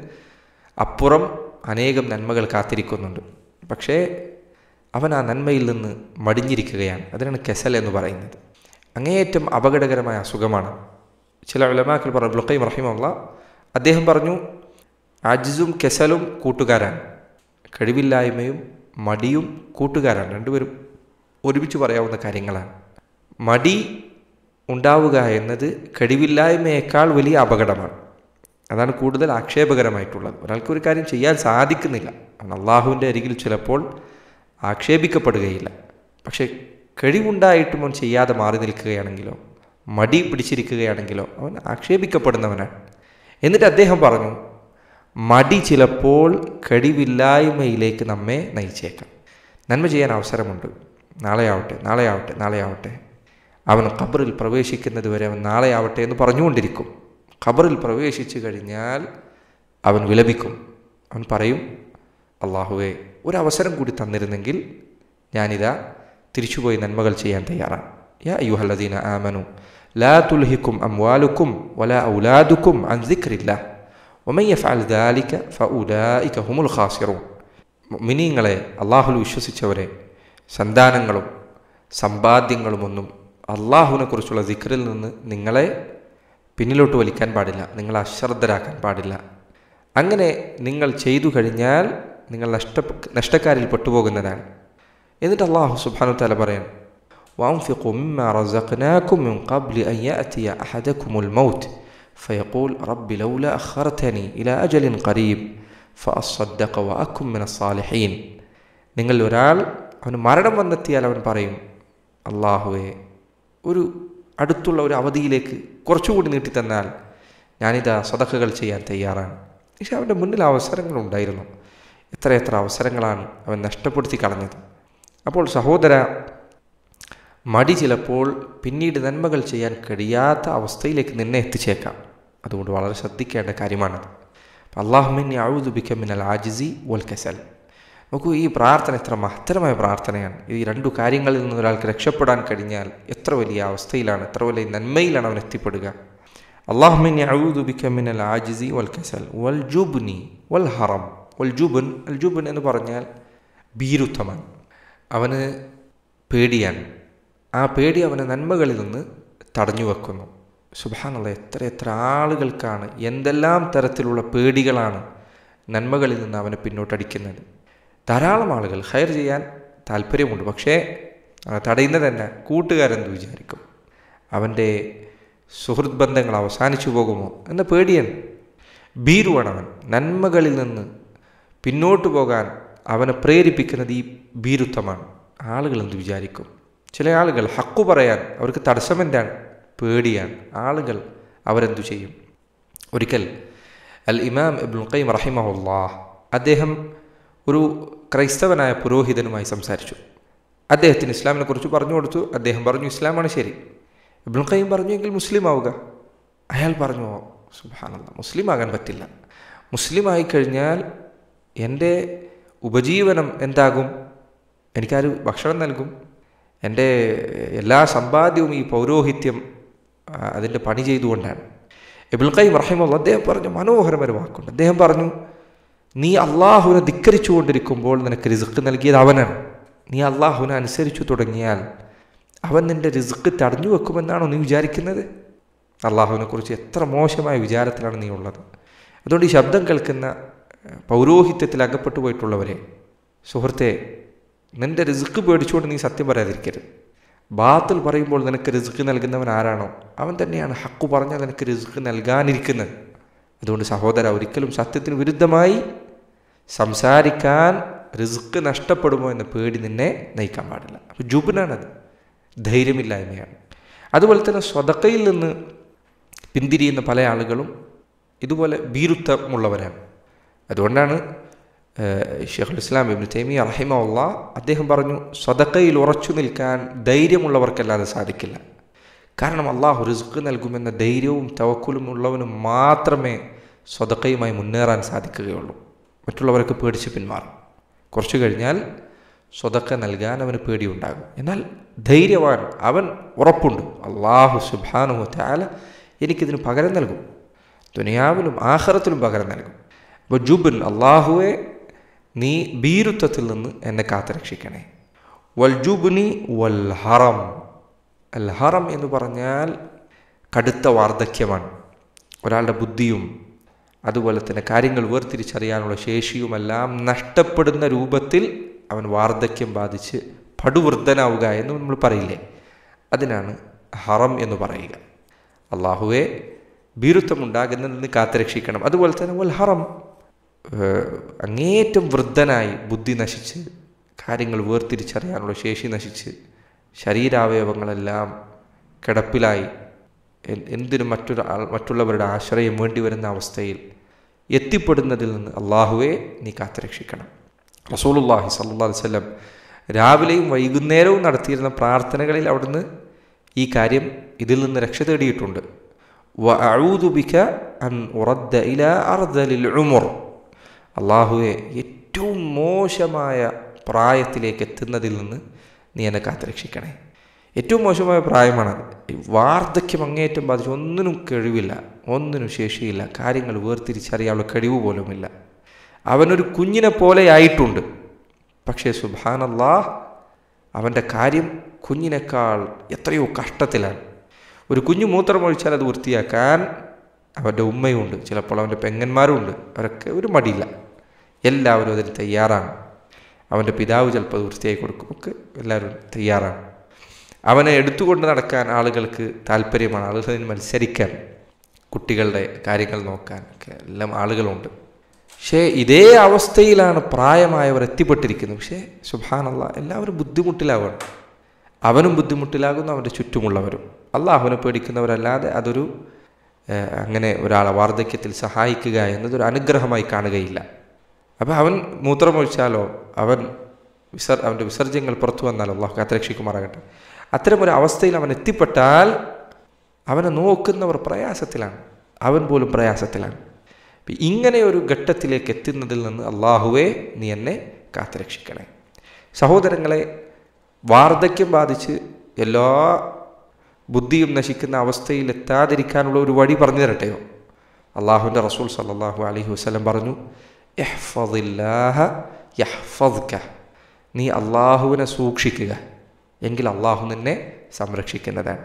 Speaker 1: അപ്പുറം അനേകം നന്മകൾ കാത്തിരിക്കുന്നുണ്ട്, പക്ഷേ അവൻ ആ നന്മയിൽ നിന്ന് മടിഞ്ഞിരിക്കുകയാണ്. അതിനാണ് കെസൽ എന്ന് പറയുന്നത്. അങ്ങേയറ്റം അപകടകരമായ അസുഖമാണ്. ചില ഉലമാക്കൾ പറഞ്ഞു, ഇബ്നുൽ ഖയ്യിം റഹിമഹുല്ലാഹ് അദ്ദേഹം പറഞ്ഞു, അജ്സും കെസലും കൂട്ടുകാരാണ്. കഴിവില്ലായ്മയും മടിയും കൂട്ടുകാരാണ്. രണ്ടുപേരും ഒരുമിച്ച് പറയാവുന്ന കാര്യങ്ങളാണ്. മടി ഉണ്ടാവുക എന്നത് കഴിവില്ലായ്മയേക്കാൾ വലിയ അപകടമാണ്. അതാണ് കൂടുതൽ ആക്ഷേപകരമായിട്ടുള്ളത്. ഒരാൾക്കൊരു കാര്യം ചെയ്യാൻ സാധിക്കുന്നില്ല, അവൻ അള്ളാഹുവിൻ്റെ അരികിൽ ചിലപ്പോൾ ആക്ഷേപിക്കപ്പെടുകയില്ല. പക്ഷേ കഴിവുണ്ടായിട്ടും അവൻ ചെയ്യാതെ മാറി നിൽക്കുകയാണെങ്കിലോ മടി പിടിച്ചിരിക്കുകയാണെങ്കിലോ അവൻ ആക്ഷേപിക്കപ്പെടുന്നവനാണ്. എന്നിട്ട് അദ്ദേഹം പറഞ്ഞു, മടി ചിലപ്പോൾ കഴിവില്ലായ്മയിലേക്ക് നമ്മെ നയിച്ചേക്കാം. നന്മ ചെയ്യാൻ അവസരമുണ്ട്, നാളെയാവട്ടെ. അവൻ ഖബറിൽ പ്രവേശിക്കുന്നത് വരെ അവൻ നാളെയാവട്ടെ എന്ന് പറഞ്ഞുകൊണ്ടിരിക്കും. ഖബറിൽ പ്രവേശിച്ചു കഴിഞ്ഞാൽ അവൻ വിലപിക്കും. അവൻ പറയും, അള്ളാഹുവേ, ഒരവസരം കൂടി തന്നിരുന്നെങ്കിൽ ഞാനിതാ തിരിച്ചുപോയി നന്മകൾ ചെയ്യാൻ തയ്യാറാണ്. യാ അയ്യുഹല്ലദീന ആമനു ലാ തുൽഹിക്കും അംവാലുക്കും വലാ ഔലാദുക്കും അൻ സിക്രില്ലാഹ് വമൻ യഫ്അൽ ദാലിക ഫഉലൈക ഹുമുൽ ഖാസിറൂൻ. മുഅ്മിനീങ്ങളെ, അള്ളാഹുൽ വിശ്വസിച്ചവരെ, സന്താനങ്ങളും സമ്പാദ്യങ്ങളുമൊന്നും അള്ളാഹുവിനെ കുറിച്ചുള്ള സിക്റിൽ നിന്ന് നിങ്ങളെ പിന്നിലോട്ട് വലിക്കാൻ പാടില്ല, നിങ്ങളെ അശ്രദ്ധരാക്കാൻ പാടില്ല. അങ്ങനെ നിങ്ങൾ ചെയ്തു കഴിഞ്ഞാൽ നിങ്ങൾ നഷ്ടക്കാരിൽ പെട്ടുപോകുന്നതാണ്. എന്നിട്ട് അല്ലാഹു സുബ്ഹാനഹു വ തആല പറയാൻ, വഅൻഫിഖു മിമ്മാ റസഖ്നാകും മിൻ ഖബ്ലി അൻ യഅതിയ അഹദകുമുൽ മൗത്ത് ഫയഖൂൽ റബ്ബി ലൗലാ അഖർതനി ഇലാ അജലിൻ ഖരീബ് ഫഅസ്സദ്ദഖ വഅകും മിനസ് സാലിഹീൻ. നിങ്ങൾ ഒരാൾ അവന് മരണം വന്നെത്തിയാൽ അവൻ പറയും, അല്ലാഹുവേ, ഒരു അടുത്തുള്ള ഒരു അവധിയിലേക്ക് കുറച്ചുകൂടി നീട്ടിത്തന്നാൽ ഞാനിതാ സദഖകൾ ചെയ്യാൻ തയ്യാറാണ്. പക്ഷേ അവൻ്റെ മുന്നിൽ അവസരങ്ങളുണ്ടായിരുന്നു. എത്ര അവസരങ്ങളാണ് അവൻ നഷ്ടപ്പെടുത്തി കളഞ്ഞത്. അപ്പോൾ സഹോദര, മടി ചിലപ്പോൾ പിന്നീട് നന്മകൾ ചെയ്യാൻ കഴിയാത്ത അവസ്ഥയിലേക്ക് നിന്നെ എത്തിച്ചേക്കാം. അതുകൊണ്ട് വളരെ ശ്രദ്ധിക്കേണ്ട കാര്യമാണത്. അല്ലാഹുമ്മ ഇന്നി അഊദു ബിക മിനൽ ആജിസി വൽ കസൽ. നോക്കൂ, ഈ പ്രാർത്ഥന എത്ര മഹത്തരമായ പ്രാർത്ഥനയാണ്. ഈ 2 കാര്യങ്ങളിൽ നിന്ന് ഒരാൾക്ക് രക്ഷപ്പെടാൻ കഴിഞ്ഞാൽ എത്ര വലിയ അവസ്ഥയിലാണ്, എത്ര വലിയ നന്മയിലാണ് അവൻ എത്തിപ്പെടുക. അല്ലാഹുമ്മ ഇന്നി അഊദു ബിക മിനൽ ആജിസി വൽ കസൽ വൽ ജുബ്നി വൽ ഹറം. വൽ ജുബ്ൻ എന്ന് പറഞ്ഞാൽ ഭീരുത്വമാണ്. അവന് പേടിയാണ്. ആ പേടി അവനെ നന്മകളിൽ നിന്ന് തടഞ്ഞു വെക്കുന്നു. സുബ്ഹാനല്ലാഹ്, എത്ര ആളുകൾക്കാണ് എന്തെല്ലാം തരത്തിലുള്ള പേടികളാണ് നന്മകളിൽ നിന്ന് അവനെ പിന്നോട്ടടിക്കുന്നത്. ധാരാളം ആളുകൾ ഖൈർ ചെയ്യാൻ താല്പര്യമുണ്ട്, പക്ഷേ തടയുന്നത് തന്നെ കൂട്ടുകാരെന്ത് വിചാരിക്കും, അവൻ്റെ സുഹൃത്ത് ബന്ധങ്ങൾ അവസാനിച്ചു പോകുമോ എന്ന പേടിയാണ്. ഭീരുവാണവൻ. നന്മകളിൽ നിന്ന് പിന്നോട്ട് പോകാൻ അവനെ പ്രേരിപ്പിക്കുന്നത് ഈ ഭീരുത്വമാണ്. ആളുകൾ എന്ത് വിചാരിക്കും, ചില ആളുകൾ ഹക്കു പറയാൻ അവർക്ക് തടസ്സമെന്താണ്? പേടിയാണ്. ആളുകൾ അവരെന്തു ചെയ്യും? ഒരിക്കൽ അൽ ഇമാം ഇബ്നുൽ ഖയ്യിം റഹിമഹുല്ലാഹ് അദ്ദേഹം ഒരു ക്രൈസ്തവനായ പുരോഹിതനുമായി സംസാരിച്ചു. അദ്ദേഹത്തിന് ഇസ്ലാമിനെ കുറിച്ച് പറഞ്ഞു കൊടുത്തു. അദ്ദേഹം പറഞ്ഞു ഇസ്ലാമാണ് ശരി. ഇബ്നുൽ ഖയ്യിം പറഞ്ഞു എങ്കിൽ മുസ്ലിം ആവുക. അയാൾ പറഞ്ഞു സുബ്ഹാനല്ലാഹ്, മുസ്ലിം ആകാൻ പറ്റില്ല. മുസ്ലിം ആയിക്കഴിഞ്ഞാൽ എൻ്റെ ഉപജീവനം എന്താകും? എനിക്കാര് ഭക്ഷണം നൽകും? എൻ്റെ എല്ലാ സമ്പാദ്യവും ഈ പൗരോഹിത്യം അതിൻ്റെ പണി ചെയ്തുകൊണ്ടാണ്. ഇബ്നുൽ ഖയ്യിം റഹിമഹുല്ലാഹ് അദ്ദേഹം പറഞ്ഞു മനോഹരമായ വാക്കുണ്ട്. അദ്ദേഹം പറഞ്ഞു, നീ അള്ളാഹുവിനെ ധിക്കരിച്ചു കൊണ്ടിരിക്കുമ്പോൾ നിനക്ക് റിസ്ക് നൽകിയത് അവനാണ്. നീ അള്ളാഹുവിനെ അനുസരിച്ചു തുടങ്ങിയാൽ അവൻ നിൻ്റെ റിസ്ക് തടഞ്ഞു വെക്കുമെന്നാണോ നീ വിചാരിക്കുന്നത്? അള്ളാഹുവിനെ കുറിച്ച് എത്ര മോശമായ വിചാരത്തിലാണ് നീ ഉള്ളത്. അതുകൊണ്ട് ഈ ശബ്ദം കേൾക്കുന്ന പൗരോഹിത്യത്തിൽ അകപ്പെട്ടു പോയിട്ടുള്ളവരെ, സുഹൃത്തെ, നിൻ്റെ റിസ്ക് പേടിച്ചുകൊണ്ട് നീ സത്യം പറയാതിരിക്കരുത്. ബാത്തിൽ പറയുമ്പോൾ നിനക്ക് റിസ്ക് നൽകുന്നവൻ ആരാണോ അവൻ തന്നെയാണ് ഹക്കു പറഞ്ഞാൽ നിനക്ക് റിസ്ക് നൽകാനിരിക്കുന്നത്. അതുകൊണ്ട് സഹോദര, ഒരിക്കലും സത്യത്തിന് വിരുദ്ധമായി സംസാരിക്കാൻ റിസ്ക് നഷ്ടപ്പെടുമോ എന്ന പേടി നിന്നെ നയിക്കാൻ പാടില്ല. അപ്പോൾ ജുബ്നാണത്, ധൈര്യമില്ലായ്മയാണ്. അതുപോലെ തന്നെ സ്വതക്കയിൽ നിന്ന് പിന്തിരിയുന്ന പല ആളുകളും ഇതുപോലെ ഭീരുത്വമുള്ളവരാണ്. അതുകൊണ്ടാണ് ഷെയ്ഖുൽ ഇസ്ലാം ഇബ്നു തൈമിയ്യ റഹിമഹുല്ലാഹ് അദ്ദേഹം പറഞ്ഞു, സ്വതക്കയിൽ ഉറച്ചു നിൽക്കാൻ ധൈര്യമുള്ളവർക്കല്ലാതെ സാധിക്കില്ല. കാരണം അള്ളാഹു റിസ്ക് നൽകുമെന്ന ധൈര്യവും തവക്കുലും ഉള്ളവനും മാത്രമേ സ്വതക്കയുമായി മുന്നേറാൻ സാധിക്കുകയുള്ളൂ. മറ്റുള്ളവരൊക്കെ പേടിച്ച് പിന്മാറും. കുറച്ചു കഴിഞ്ഞാൽ സ്വതക്ക നൽകാൻ അവന് പേടിയുണ്ടാകും. എന്നാൽ ധൈര്യവാൻ അവൻ ഉറപ്പുണ്ട്, അള്ളാഹു സുബ്ഹാനഹു വതആല എനിക്കിതിന് പകരം നൽകും, ദുനിയാവിലും ആഖിറത്തിലും പകരം നൽകും. അപ്പോൾ ജുബ്ൻ, അള്ളാഹുവെ നീ ഭീരുത്വത്തിൽ നിന്ന് എന്നെ കാത്തുരക്ഷിക്കണേ. വൽ ജുബ്നി വൽ ഹറം. അൽ ഹറം എന്ന് പറഞ്ഞാൽ കടുത്ത വാർദ്ധക്യമാണ്. ഒരാളുടെ ബുദ്ധിയും അതുപോലെ തന്നെ കാര്യങ്ങൾ വേർതിരിച്ചറിയാനുള്ള ശേഷിയുമെല്ലാം നഷ്ടപ്പെടുന്ന രൂപത്തിൽ അവൻ വാർദ്ധക്യം ബാധിച്ച് പടുവൃദ്ധനാവുക എന്ന് നമ്മൾ പറയില്ലേ, അതിനാണ് ഹറം എന്ന് പറയുക. അള്ളാഹുവെ ഭീരുത്വമുണ്ടാകുന്നതിൽ നിന്ന് കാത്തുരക്ഷിക്കണം. അതുപോലെ തന്നെ വൽ ഹറം, അങ്ങേറ്റം വൃദ്ധനായി ബുദ്ധി നശിച്ച് കാര്യങ്ങൾ വേർതിരിച്ചറിയാനുള്ള ശേഷി നശിച്ച് ശരീരാവയവങ്ങളെല്ലാം കിടപ്പിലായി എന്തിനും മറ്റുള്ളവരുടെ ആശ്രയം വേണ്ടി വരുന്ന അവസ്ഥയിൽ എത്തിപ്പെടുന്നതിൽ നിന്ന് അള്ളാഹുവെ നീ കാത്തുരക്ഷിക്കണം. റസൂലുള്ളാഹി സ്വല്ലല്ലാഹു അലൈഹി വസല്ലം രാവിലെയും വൈകുന്നേരവും നടത്തിയിരുന്ന പ്രാർത്ഥനകളിൽ അവിടുന്ന് ഈ കാര്യം ഇതിൽ നിന്ന് രക്ഷ തേടിയിട്ടുണ്ട്. വഅഊദു ബിക അൻ ഉറദ്ദ ഇലാ അർദലിൽ ഉമർ. അള്ളാഹുവെ ഏറ്റവും മോശമായ പ്രായത്തിലേക്ക് എത്തുന്നതിൽ നിന്ന് നീ എന്നെ കാത്തുരക്ഷിക്കണേ. ഏറ്റവും മോശമായ പ്രായമാണത്. വാർദ്ധക്യം അങ്ങേറ്റം ബാധിച്ച് ഒന്നിനും കഴിവില്ല, ഒന്നിനും ശേഷിയില്ല, കാര്യങ്ങൾ വേർതിരിച്ചറിയാനുള്ള കഴിവ് പോലുമില്ല. അവനൊരു കുഞ്ഞിനെ പോലെ ആയിട്ടുണ്ട്. പക്ഷേ സുബ്ഹാനല്ലാഹ്, അവൻ്റെ കാര്യം കുഞ്ഞിനേക്കാൾ എത്രയോ കഷ്ടത്തിലാണ്. ഒരു കുഞ്ഞു മൂത്രമൊഴിച്ചാൽ അത് വൃത്തിയാക്കാൻ അവൻ്റെ ഉമ്മയുണ്ട്, ചിലപ്പോൾ അവൻ്റെ പെങ്ങന്മാരുമുണ്ട്. അവരൊക്കെ ഒരു മടിയില്ല, എല്ലാവരും അതിന് തയ്യാറാണ്. അവൻ്റെ പിതാവ് ചിലപ്പോൾ അത് വൃത്തിയായി കൊടുക്കും, ഒക്കെ എല്ലാവരും തയ്യാറാണ്. അവനെ എടുത്തുകൊണ്ട് നടക്കാൻ ആളുകൾക്ക് താല്പര്യമാണ്, ആളുകൾ അതിന് മത്സരിക്കാൻ, കുട്ടികളുടെ കാര്യങ്ങൾ നോക്കാൻ ഒക്കെ എല്ലാം ആളുകളുണ്ട്. പക്ഷേ ഇതേ അവസ്ഥയിലാണ് പ്രായമായവർ എത്തിപ്പെട്ടിരിക്കുന്നത്. പക്ഷേ സുബ്ഹാനല്ലാഹ്, എല്ലാവരും ബുദ്ധിമുട്ടിലാവണം. അവനും ബുദ്ധിമുട്ടിലാകുന്നു, അവൻ്റെ ചുറ്റുമുള്ളവരും. അള്ളാഹുവിനെ പേടിക്കുന്നവരല്ലാതെ അതൊരു അങ്ങനെ ഒരാളെ വാർദ്ധക്യത്തിൽ സഹായിക്കുക എന്നതൊരു അനുഗ്രഹമായി കാണുകയില്ല. അപ്പോൾ അവൻ മൂത്രമൊഴിച്ചാലോ അവൻ്റെ വിസർജ്യങ്ങൾ പുറത്തു വന്നാലോ അള്ളാഹു കാത്തുരക്ഷിക്കുമാറാകട്ടെ. അത്തരമൊരു അവസ്ഥയിൽ അവൻ എത്തിപ്പെട്ടാൽ അവനെ നോക്കുന്നവർ പ്രയാസത്തിലാണ്, അവൻ പോലും പ്രയാസത്തിലാണ്. ഇങ്ങനെ ഒരു ഘട്ടത്തിലേക്ക് എത്തുന്നതിൽ നിന്ന് അള്ളാഹുവെ നീ എന്നെ കാത്തുരക്ഷിക്കണേ. സഹോദരങ്ങളെ, വാർദ്ധക്യം ബാധിച്ച് എല്ലാ ബുദ്ധിയും നശിക്കുന്ന അവസ്ഥയിൽ എത്താതിരിക്കാനുള്ള ഒരു വഴി പറഞ്ഞു തരട്ടെയോ? അള്ളാഹുവിൻ്റെ റസൂൽ സല്ലല്ലാഹു അലൈഹി വസല്ലം പറഞ്ഞു, ഇഹ്ഫദില്ലാഹ യഹ്ഫദ്ക. നീ അള്ളാഹുവിനെ സൂക്ഷിക്കുക, എങ്കിൽ അള്ളാഹു നിന്നെ സംരക്ഷിക്കുന്നതാണ്.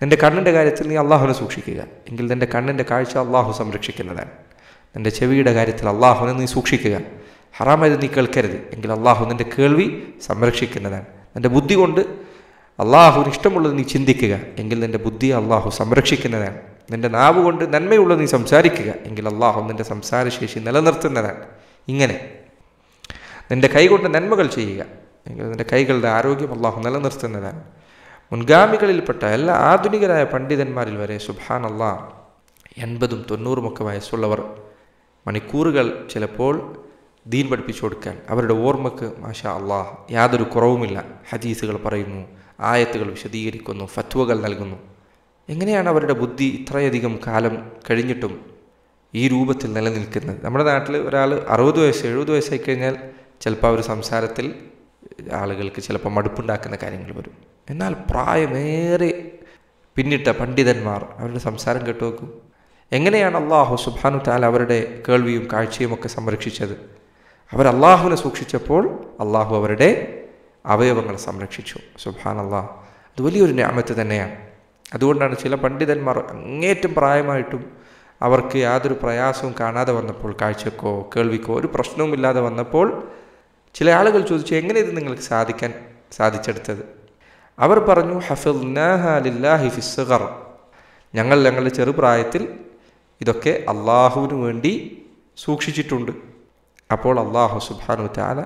Speaker 1: നിൻ്റെ കണ്ണിൻ്റെ കാര്യത്തിൽ നീ അള്ളാഹുവിനെ സൂക്ഷിക്കുക, എങ്കിൽ നിൻ്റെ കണ്ണിൻ്റെ കാഴ്ച അള്ളാഹു സംരക്ഷിക്കുന്നതാണ്. നിൻ്റെ ചെവിയുടെ കാര്യത്തിൽ അള്ളാഹുവിനെ നീ സൂക്ഷിക്കുക, ഹറാമായത് നീ കേൾക്കരുത്, എങ്കിൽ അള്ളാഹു നിൻ്റെ കേൾവി സംരക്ഷിക്കുന്നതാണ്. നിൻ്റെ ബുദ്ധി കൊണ്ട് അള്ളാഹുവിന് ഇഷ്ടമുള്ളത് നീ ചിന്തിക്കുക, എങ്കിൽ നിൻ്റെ ബുദ്ധിയെ അള്ളാഹു സംരക്ഷിക്കുന്നതാണ്. നിൻ്റെ നാവ് കൊണ്ട് നന്മയുള്ളത് നീ സംസാരിക്കുക, എങ്കിൽ അള്ളാഹു നിൻ്റെ സംസാരശേഷി നിലനിർത്തുന്നതാണ്. ഇങ്ങനെ നിൻ്റെ കൈ കൊണ്ട് നന്മകൾ ചെയ്യുക, എങ്കിൽ നിൻ്റെ കൈകളുടെ ആരോഗ്യം അള്ളാഹു നിലനിർത്തുന്നതാണ്. മുൻഗാമികളിൽപ്പെട്ട എല്ലാ ആധുനികരായ പണ്ഡിതന്മാരിൽ വരെ സുബ്ഹാനല്ലാഹ് 80-90 വയസ്സുള്ളവർ മണിക്കൂറുകൾ ചിലപ്പോൾ ദീൻ പഠിപ്പിച്ചു കൊടുക്കാൻ അവരുടെ ഓർമ്മക്ക് മാഷാ അല്ലാഹ് യാതൊരു കുറവുമില്ല. ഹദീസുകൾ പറയുന്നു, ആയത്തുകൾ വിശദീകരിക്കുന്നു, ഫത്വകൾ നൽകുന്നു. എങ്ങനെയാണ് അവരുടെ ബുദ്ധി ഇത്രയധികം കാലം കഴിഞ്ഞിട്ടും ഈ രൂപത്തിൽ നിലനിൽക്കുന്നത്? നമ്മുടെ നാട്ടിൽ ഒരാൾ 60 വയസ്സ് 70 വയസ്സായി കഴിഞ്ഞാൽ ചിലപ്പോൾ അവർ സംസാരത്തിൽ ആളുകൾക്ക് ചിലപ്പോൾ മടുപ്പുണ്ടാക്കുന്ന കാര്യങ്ങൾ വരും. എന്നാൽ പ്രായമേറെ പിന്നിട്ട പണ്ഡിതന്മാർ അവരുടെ സംസാരം കേട്ടു നോക്കൂ. എങ്ങനെയാണ് അല്ലാഹു സുബ്ഹാനഹു തആല അവരുടെ കേൾവിയും കാഴ്ചയും ഒക്കെ സംരക്ഷിച്ചത്? അവർ അള്ളാഹുവിനെ സൂക്ഷിച്ചപ്പോൾ അള്ളാഹു അവരുടെ അവയവങ്ങൾ സംരക്ഷിച്ചു. സുബ്ഹാനല്ലാഹ്, അത് വലിയൊരു നിഅമത്ത് തന്നെയാണ്. അതുകൊണ്ടാണ് ചില പണ്ഡിതന്മാർ അങ്ങേറ്റം പ്രായമായിട്ടും അവർക്ക് യാതൊരു പ്രയാസവും കാണാതെ വന്നപ്പോൾ, കാഴ്ചക്കോ കേൾവിക്കോ ഒരു പ്രശ്നവുമില്ലാതെ വന്നപ്പോൾ ചില ആളുകൾ ചോദിച്ചു, എങ്ങനെ ഇത് നിങ്ങൾക്ക് സാധിച്ചെടുത്തത്? അവർ പറഞ്ഞു, ഹഫിദ്നാഹാ ലില്ലാഹി ഫിസ്സഗർ, ഞങ്ങളുടെ ചെറുപ്രായത്തിൽ ഇതൊക്കെ അള്ളാഹുവിന് വേണ്ടി സൂക്ഷിച്ചിട്ടുണ്ട്. അപ്പോൾ അള്ളാഹു സുബ്ഹാനഹു തആല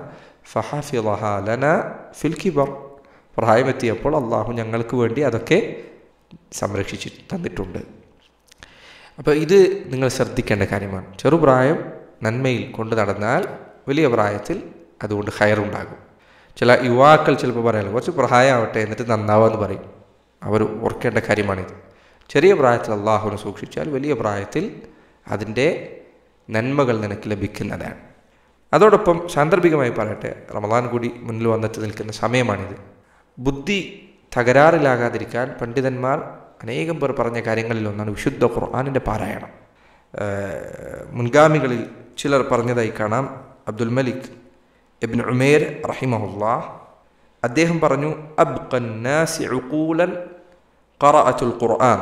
Speaker 1: ഫഹഫിളഹാ ലനാ ഫിൽ കിബർ, പ്രായമെത്തിയപ്പോൾ അള്ളാഹു ഞങ്ങൾക്ക് വേണ്ടി അതൊക്കെ സംരക്ഷിച്ച് തന്നിട്ടുണ്ട്. അപ്പോൾ ഇത് നിങ്ങൾ ശ്രദ്ധിക്കേണ്ട കാര്യമാണ്. ചെറുപ്രായം നന്മയിൽ കൊണ്ട് നടന്നാൽ വലിയ പ്രായത്തിൽ അതുകൊണ്ട് ഖൈറുണ്ടാകും. ചില യുവാക്കൾ ചിലപ്പോൾ പറയാം, കുറച്ച് പ്രായമാവട്ടെ എന്നിട്ട് നന്നാവാന്ന് പറയും. അവർ ഓർക്കേണ്ട കാര്യമാണിത്. ചെറിയ പ്രായത്തിൽ അള്ളാഹുവിനെ സൂക്ഷിച്ചാൽ വലിയ പ്രായത്തിൽ അതിൻ്റെ നന്മകൾ നിനക്ക് ലഭിക്കുന്നതാണ്. അതോടൊപ്പം സാന്ദർഭികമായി പറയട്ടെ, റമദാൻ കൂടി മുന്നിൽ വന്നെത്തി നിൽക്കുന്ന സമയമാണിത്. ബുദ്ധി തകരാറിലാകാതിരിക്കാൻ പണ്ഡിതന്മാർ അനേകം പേർ പറഞ്ഞ കാര്യങ്ങളിലൊന്നാണ് വിശുദ്ധ ഖുർആനിൻ്റെ പാരായണം. മുൻഗാമികളിൽ ചിലർ പറഞ്ഞതായി കാണാം. അബ്ദുൽ മലിക് ഇബ്നു ഉമൈർ റഹിമഹുല്ലാഹ് അദ്ദേഹം പറഞ്ഞു, അബ്ഖന്നാസി ഉഖൂലൻ ഖറഅത്തുൽ ഖുർആൻ,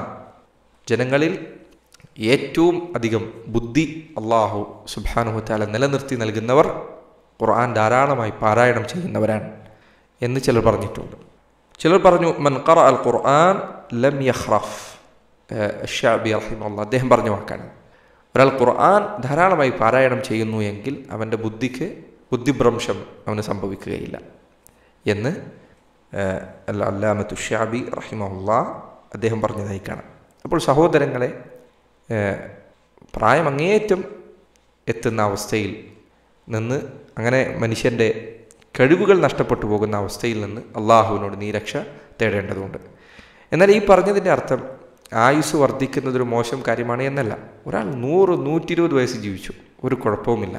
Speaker 1: ജനങ്ങളിൽ ഏറ്റവും അധികം ബുദ്ധി അല്ലാഹു സുബ്ഹാനഹു തആല നിലനിർത്തി നൽകുന്നവർ ഖുർആൻ ധാരാളമായി പാരായണം ചെയ്യുന്നവരാണ് എന്ന് ചിലർ പറഞ്ഞിട്ടുണ്ട്. ചിലർ പറഞ്ഞു, മൻ ഖറഅ അൽ ഖുർആൻ ലം യഖ്റഫ്, അശ്ശഅബി റഹിമഹുല്ലാഹ് അദ്ദേഹം പറഞ്ഞ വാക്കാണ്. ഒരാൾ ഖുർആൻ ധാരാളമായി പാരായണം ചെയ്യുന്നു എങ്കിൽ അവൻ്റെ ബുദ്ധിഭ്രംശം അവന് സംഭവിക്കുകയില്ല എന്ന് അല്ലാമത്തു അശ്ശഅബി റഹിമഹുല്ലാഹ് അദ്ദേഹം പറഞ്ഞതായി കാണാം. അപ്പോൾ സഹോദരങ്ങളെ, പ്രായം അങ്ങേയറ്റം എത്തുന്ന അവസ്ഥയിൽ നിന്ന്, അങ്ങനെ മനുഷ്യൻ്റെ കഴിവുകൾ നഷ്ടപ്പെട്ടു പോകുന്ന അവസ്ഥയിൽ നിന്ന് അള്ളാഹുവിനോട് നീ രക്ഷ തേടേണ്ടതുണ്ട്. എന്നാൽ ഈ പറഞ്ഞതിൻ്റെ അർത്ഥം ആയുസ് വർദ്ധിക്കുന്നതൊരു മോശം കാര്യമാണ് എന്നല്ല. ഒരാൾ 100-120 വയസ്സ് ജീവിച്ചു, ഒരു കുഴപ്പവുമില്ല,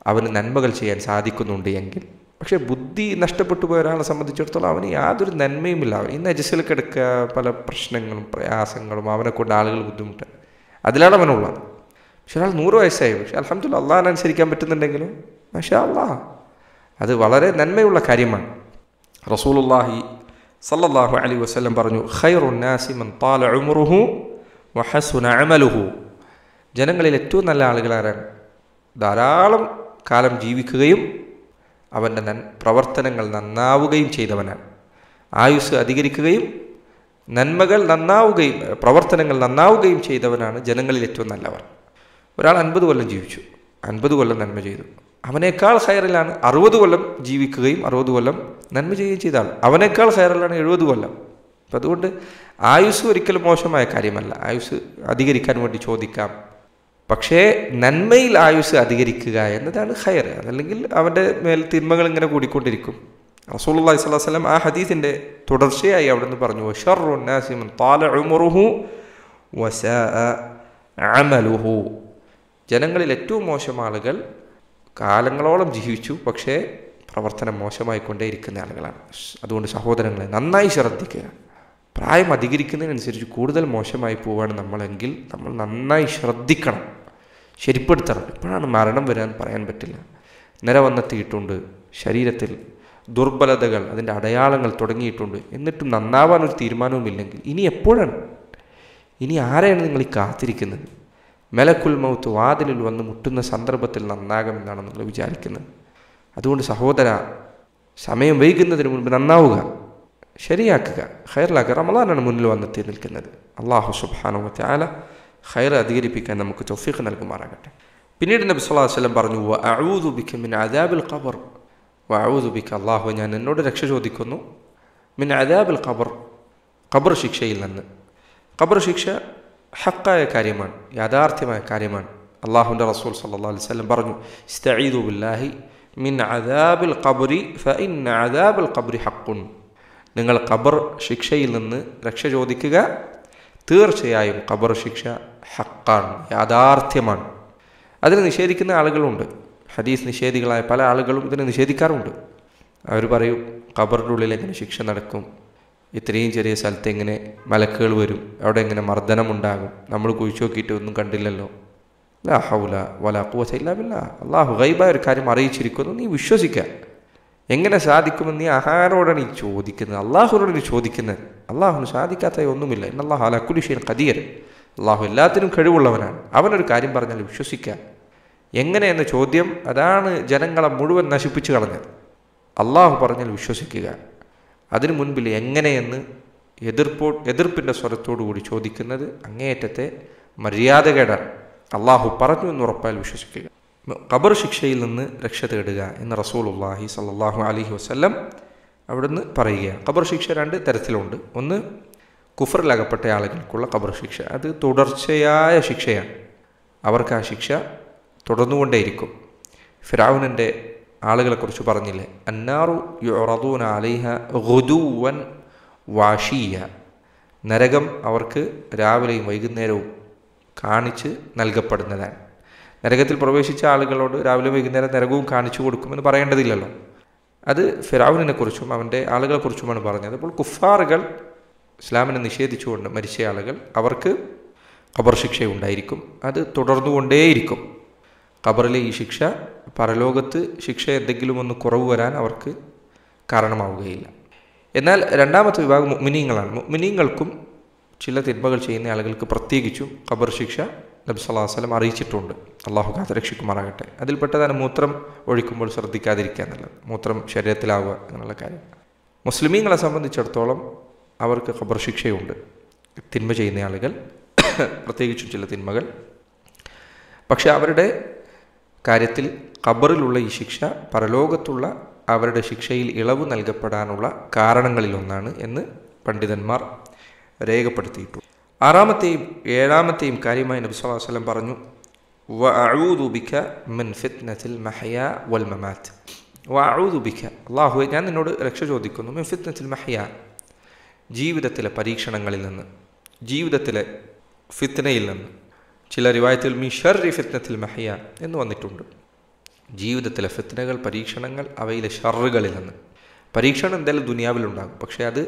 Speaker 1: അവന് നന്മകൾ ചെയ്യാൻ സാധിക്കുന്നുണ്ട് എങ്കിൽ. പക്ഷേ ബുദ്ധി നഷ്ടപ്പെട്ടു പോയ ഒരാളെ സംബന്ധിച്ചിടത്തോളം അവന് യാതൊരു നന്മയുമില്ല. അവൻ ഇന്ന് നജസിൽ കിടക്കുക, പല പ്രശ്നങ്ങളും പ്രയാസങ്ങളും, അവനെ കൊണ്ട് ആളുകൾ ബുദ്ധിമുട്ട്, അതിലാണ് അവനുള്ളത്. പക്ഷെ ഒരാൾ 100 വയസ്സായി, പക്ഷെ അൽഹംദുലില്ലാഹ് അള്ളാഹിനെ അനുസരിക്കാൻ പറ്റുന്നുണ്ടെങ്കിലും മാഷാ അല്ലാഹ് അത് വളരെ നന്മയുള്ള കാര്യമാണ്. റസൂലുള്ളാഹി സല്ലല്ലാഹു അലൈഹി വസല്ലം പറഞ്ഞു, ഖൈറുൻ നാസി മൻ താല ഉംറുഹു വഹസുന അമലുഹു, ജനങ്ങളിൽ ഏറ്റവും നല്ല ആളുകൾ ആരാണ്? ധാരാളം കാലം ജീവിക്കുകയും അവൻ്റെ പ്രവർത്തനങ്ങൾ നന്നാവുകയും ചെയ്തവനാണ്. ആയുസ് അധികരിക്കുകയും നന്മകൾ നന്നാവുകയും പ്രവർത്തനങ്ങൾ നന്നാവുകയും ചെയ്തവനാണ് ജനങ്ങളിൽ ഏറ്റവും നല്ലവർ. ഒരാൾ 50 കൊല്ലം ജീവിച്ചു, 50 കൊല്ലം നന്മ ചെയ്തു, അവനേക്കാൾ ഖൈറിലാണ് 60 കൊല്ലം ജീവിക്കുകയും 60 കൊല്ലം നന്മ ചെയ്യുകയും ചെയ്ത ആൾ. അവനേക്കാൾ ഖൈറിലാണ് 70 കൊല്ലം. അപ്പം അതുകൊണ്ട് ആയുസ് ഒരിക്കലും മോശമായ കാര്യമല്ല. ആയുസ് അധികരിക്കാൻ വേണ്ടി ചോദിക്കാം. പക്ഷേ നന്മയിൽ ആയുസ് അധികരിക്കുക എന്നതാണ് ഖൈർ. അതല്ലെങ്കിൽ അവൻ്റെ മേൽ തിന്മകൾ ഇങ്ങനെ കൂടിക്കൊണ്ടിരിക്കും. റസൂലുള്ളാഹി സ്വല്ലല്ലാഹു അലൈഹി വസല്ലം ആ ഹദീസിൻ്റെ തുടർച്ചയായി അവിടെ നിന്ന് പറഞ്ഞു, ശർറുൻ നാസി മൻ താല ഉംറുഹു വസാഅ അമലുഹു, ജനങ്ങളിൽ ഏറ്റവും മോശം ആളുകൾ കാലങ്ങളോളം ജീവിച്ചു, പക്ഷേ പ്രവർത്തനം മോശമായിക്കൊണ്ടേയിരിക്കുന്ന ആളുകളാണ്. അതുകൊണ്ട് സഹോദരങ്ങളെ, നന്നായി ശ്രദ്ധിക്കുക. പ്രായം അധികരിക്കുന്നതിനനുസരിച്ച് കൂടുതൽ മോശമായി പോവുകയാണ് നമ്മളെങ്കിൽ നമ്മൾ നന്നായി ശ്രദ്ധിക്കണം, ശരിപ്പെടുത്തണം. എപ്പോഴാണ് മരണം വരാൻ പറയാൻ പറ്റില്ല. നിര വന്നെത്തിയിട്ടുണ്ട്, ശരീരത്തിൽ ദുർബലതകൾ, അതിൻ്റെ അടയാളങ്ങൾ തുടങ്ങിയിട്ടുണ്ട്. എന്നിട്ടും നന്നാവാനൊരു തീരുമാനവുമില്ലെങ്കിൽ ഇനി എപ്പോഴാണ്? ഇനി ആരെയാണ് നിങ്ങൾ ഈ കാത്തിരിക്കുന്നത്? മലക്കുൽ മൗത്ത് വാതിലിൽ വന്ന് മുട്ടുന്ന സന്ദർഭത്തിൽ നന്നാകുമെന്നാണ് നിങ്ങൾ വിചാരിക്കുന്നത്. അതുകൊണ്ട് സഹോദര, സമയം വൈകുന്നതിന് മുൻപ് നന്നാവുക, ശരിയാക്കുക, ഖൈറിലാക്കുക. റമളാനാണ് മുന്നിൽ വന്നെത്തി നിൽക്കുന്നത്. അല്ലാഹു സുബ്ഹാനഹു വ തആല ഖൈർ അധികരിപ്പിക്കാൻ നമുക്ക് തൗഫീഖ് നൽകുമാറാകട്ടെ. പിന്നീട് നബി സ്വല്ലല്ലാഹു അലൈഹി വസല്ലം പറഞ്ഞു, വഅഊദു ബിക മിൻ അദാബിൽ ഖബർ, വഅഊദു ബിക, അല്ലാഹു ഞാൻ എന്നോട് രക്ഷ ചോദിക്കുന്നു, മിൻ അദാബിൽ ഖബർ, ഖബർ ശിക്ഷയിൽ നിന്ന്. ഖബർ ശിക്ഷ ഹക്കായ കാര്യമാണ്, യാഥാർത്ഥ്യമായ കാര്യമാണ്. അള്ളാഹുവിൻ്റെ റസൂൽ സല്ലല്ലാഹു അലൈഹി വസല്ലം പറഞ്ഞു, ഇസ്തഈദു ബില്ലാഹി മിൻ അദാബിൽ ഖബ്രി ഫഇന്ന അദാബൽ ഖബ്രി ഹഖ്ഖുൻ. നിങ്ങൾ ഖബർ ശിക്ഷയിൽ നിന്ന് രക്ഷ ചോദിക്കുക, തീർച്ചയായും ഖബർ ശിക്ഷ ഹക്കാണ്, യാഥാർത്ഥ്യമാണ്. അതിനെ നിഷേധിക്കുന്ന ആളുകളുണ്ട്. ഹദീസ് നിഷേധികളായ പല ആളുകളും ഇതിനെ നിഷേധിക്കാറുണ്ട്. അവർ പറയും, ഖബറിൻ്റെ ഉള്ളിൽ എങ്ങനെ ശിക്ഷ നടക്കും, ഇത്രയും ചെറിയ സ്ഥലത്ത് എങ്ങനെ മലക്കുകൾ വരും, അവിടെ എങ്ങനെ മർദ്ദനമുണ്ടാകും, നമ്മൾ കുഴിച്ചു നോക്കിയിട്ട് ഒന്നും കണ്ടില്ലല്ലോ. ലാ ഹൗല വലാ ഖുവത ഇല്ലാ ബില്ലാഹ്. അള്ളാഹു ഗൈബായ ഒരു കാര്യം അറിയിച്ചിരിക്കുന്നു, നീ വിശ്വസിക്കുക. എങ്ങനെ സാധിക്കുമെന്ന് നീ ആരോടാണ് ഈ ചോദിക്കുന്നത്? അള്ളാഹുനോട് നീ ചോദിക്കുന്നത്. അള്ളാഹുന് സാധിക്കാത്ത ഒന്നുമില്ല. ഇന്നല്ലാഹു അലാ കുല്ലി ഷൈഇൻ ഖദീർ. അള്ളാഹു എല്ലാത്തിനും കഴിവുള്ളവനാണ്. അവനൊരു കാര്യം പറഞ്ഞാൽ വിശ്വസിക്കുക. എങ്ങനെയെന്ന ചോദ്യം, അതാണ് ജനങ്ങളെ മുഴുവൻ നശിപ്പിച്ചു കളഞ്ഞത്. അള്ളാഹു പറഞ്ഞാൽ വിശ്വസിക്കുക. അതിനു മുൻപിൽ എങ്ങനെയെന്ന് എതിർപ്പിൻ്റെ സ്വരത്തോടു കൂടി ചോദിക്കുന്നത് അങ്ങേയറ്റത്തെ മര്യാദകേടാണ്. അള്ളാഹു പറഞ്ഞു എന്ന് ഉറപ്പാൽ വിശ്വസിക്കുക. ഖബർ ശിക്ഷയിൽ നിന്ന് രക്ഷ തേടുക എന്ന് റസൂലുള്ളാഹി സ്വല്ലല്ലാഹു അലൈഹി വസല്ലം അവിടുന്ന് പറയുകയാണ്. ഖബർ ശിക്ഷ രണ്ട് തരത്തിലുണ്ട്. ഒന്ന്, കുഫറിലകപ്പെട്ട ആളുകൾക്കുള്ള ഖബർ ശിക്ഷ. അത് തുടർച്ചയായ ശിക്ഷയാണ്. അവർക്ക് ആ ശിക്ഷ തുടർന്നുകൊണ്ടേയിരിക്കും. ഫിർഔനിൻ്റെ ആളുകളെക്കുറിച്ച് പറഞ്ഞില്ലേ, അന്നാറു യുറദൂന അലൈഹ ഗുദുവൻ വാഷിയ. നരകം അവർക്ക് രാവിലെയും വൈകുന്നേരവും കാണിച്ച് നൽകപ്പെടുന്നതാണ്. നരകത്തിൽ പ്രവേശിച്ച ആളുകളോട് രാവിലെ വൈകുന്നേരം നരകവും കാണിച്ചു കൊടുക്കുമെന്ന് പറയേണ്ടതില്ലല്ലോ. അത് ഫിർഔനിനെ കുറിച്ചും അവൻ്റെ ആളുകളെക്കുറിച്ചുമാണ് പറഞ്ഞത്. അപ്പോൾ കുഫാറുകൾ, ഇസ്ലാമിനെ നിഷേധിച്ചുകൊണ്ട് മരിച്ച ആളുകൾ, അവർക്ക് ഖബർ ശിക്ഷയുണ്ടായിരിക്കും. അത് തുടർന്നുകൊണ്ടേയിരിക്കും. ഖബറിലെ ഈ ശിക്ഷ പരലോകത്ത് ശിക്ഷ എന്തെങ്കിലും ഒന്ന് കുറവ് വരാൻ അവർക്ക് കാരണമാവുകയില്ല. എന്നാൽ രണ്ടാമത്തെ വിഭാഗം മുഅ്മിനീങ്ങളാണ്. മുഅ്മിനീങ്ങൾക്കും ചില തിന്മകൾ ചെയ്യുന്ന ആളുകൾക്ക് പ്രത്യേകിച്ചും ഖബർ ശിക്ഷ നബി സല്ലല്ലാഹു അലൈഹി വസല്ലം അറിയിച്ചിട്ടുണ്ട്. അള്ളാഹു കാത്തുരക്ഷിക്കുമാറാകട്ടെ. അതിൽപ്പെട്ടതാണ് മൂത്രം ഒഴിക്കുമ്പോൾ ശ്രദ്ധിക്കാതിരിക്കുക എന്നുള്ളത്, മൂത്രം ശരീരത്തിലാവുക എന്നുള്ള കാര്യം. മുസ്ലിമീങ്ങളെ സംബന്ധിച്ചിടത്തോളം അവർക്ക് ഖബർ ശിക്ഷയുണ്ട്. തിന്മ ചെയ്യുന്ന ആളുകൾ, പ്രത്യേകിച്ചും ചില തിന്മകൾ. പക്ഷെ അവരുടെ കാര്യത്തിൽ ഖബറിലുള്ള ഈ ശിക്ഷ പരലോകത്തുള്ള അവരുടെ ശിക്ഷയിൽ ഇളവ് നൽകപ്പെടാനുള്ള കാരണങ്ങളിലൊന്നാണ് എന്ന് പണ്ഡിതന്മാർ രേഖപ്പെടുത്തിയിട്ടു. ആറാമത്തെയും ഏഴാമത്തെയും കാര്യമായി നബി സല്ലല്ലാഹു അലൈഹി വസല്ലം പറഞ്ഞു, വഅഊദു ബിക മിൻ ഫിത്നത്തിൽ മഹ്യാ വൽ മമാത്ത്. വഅഊദു ബിക, അല്ലാഹുവേ ഞാൻ നിന്നോട് രക്ഷ ചോദിക്കുന്നു, മിൻ ഫിത്നത്തിൽ മഹ്യാ, ജീവിതത്തിലെ പരീക്ഷണങ്ങളിൽ നിന്ന്, ജീവിതത്തിലെ ഫിത്നയിൽ നിന്ന്. ചില റിവായത്തിൽ മിൻ ശർരി ഫിത്നത്തിൽ മഹ്യാ എന്ന് വന്നിട്ടുണ്ട്. ജീവിതത്തിലെ ഫിത്നകൾ, പരീക്ഷണങ്ങൾ, അവയിലെ ഷർറുകളിൽ നിന്ന്. പരീക്ഷണം എന്തായാലും ദുനിയാവിലുണ്ടാകും. പക്ഷേ അത്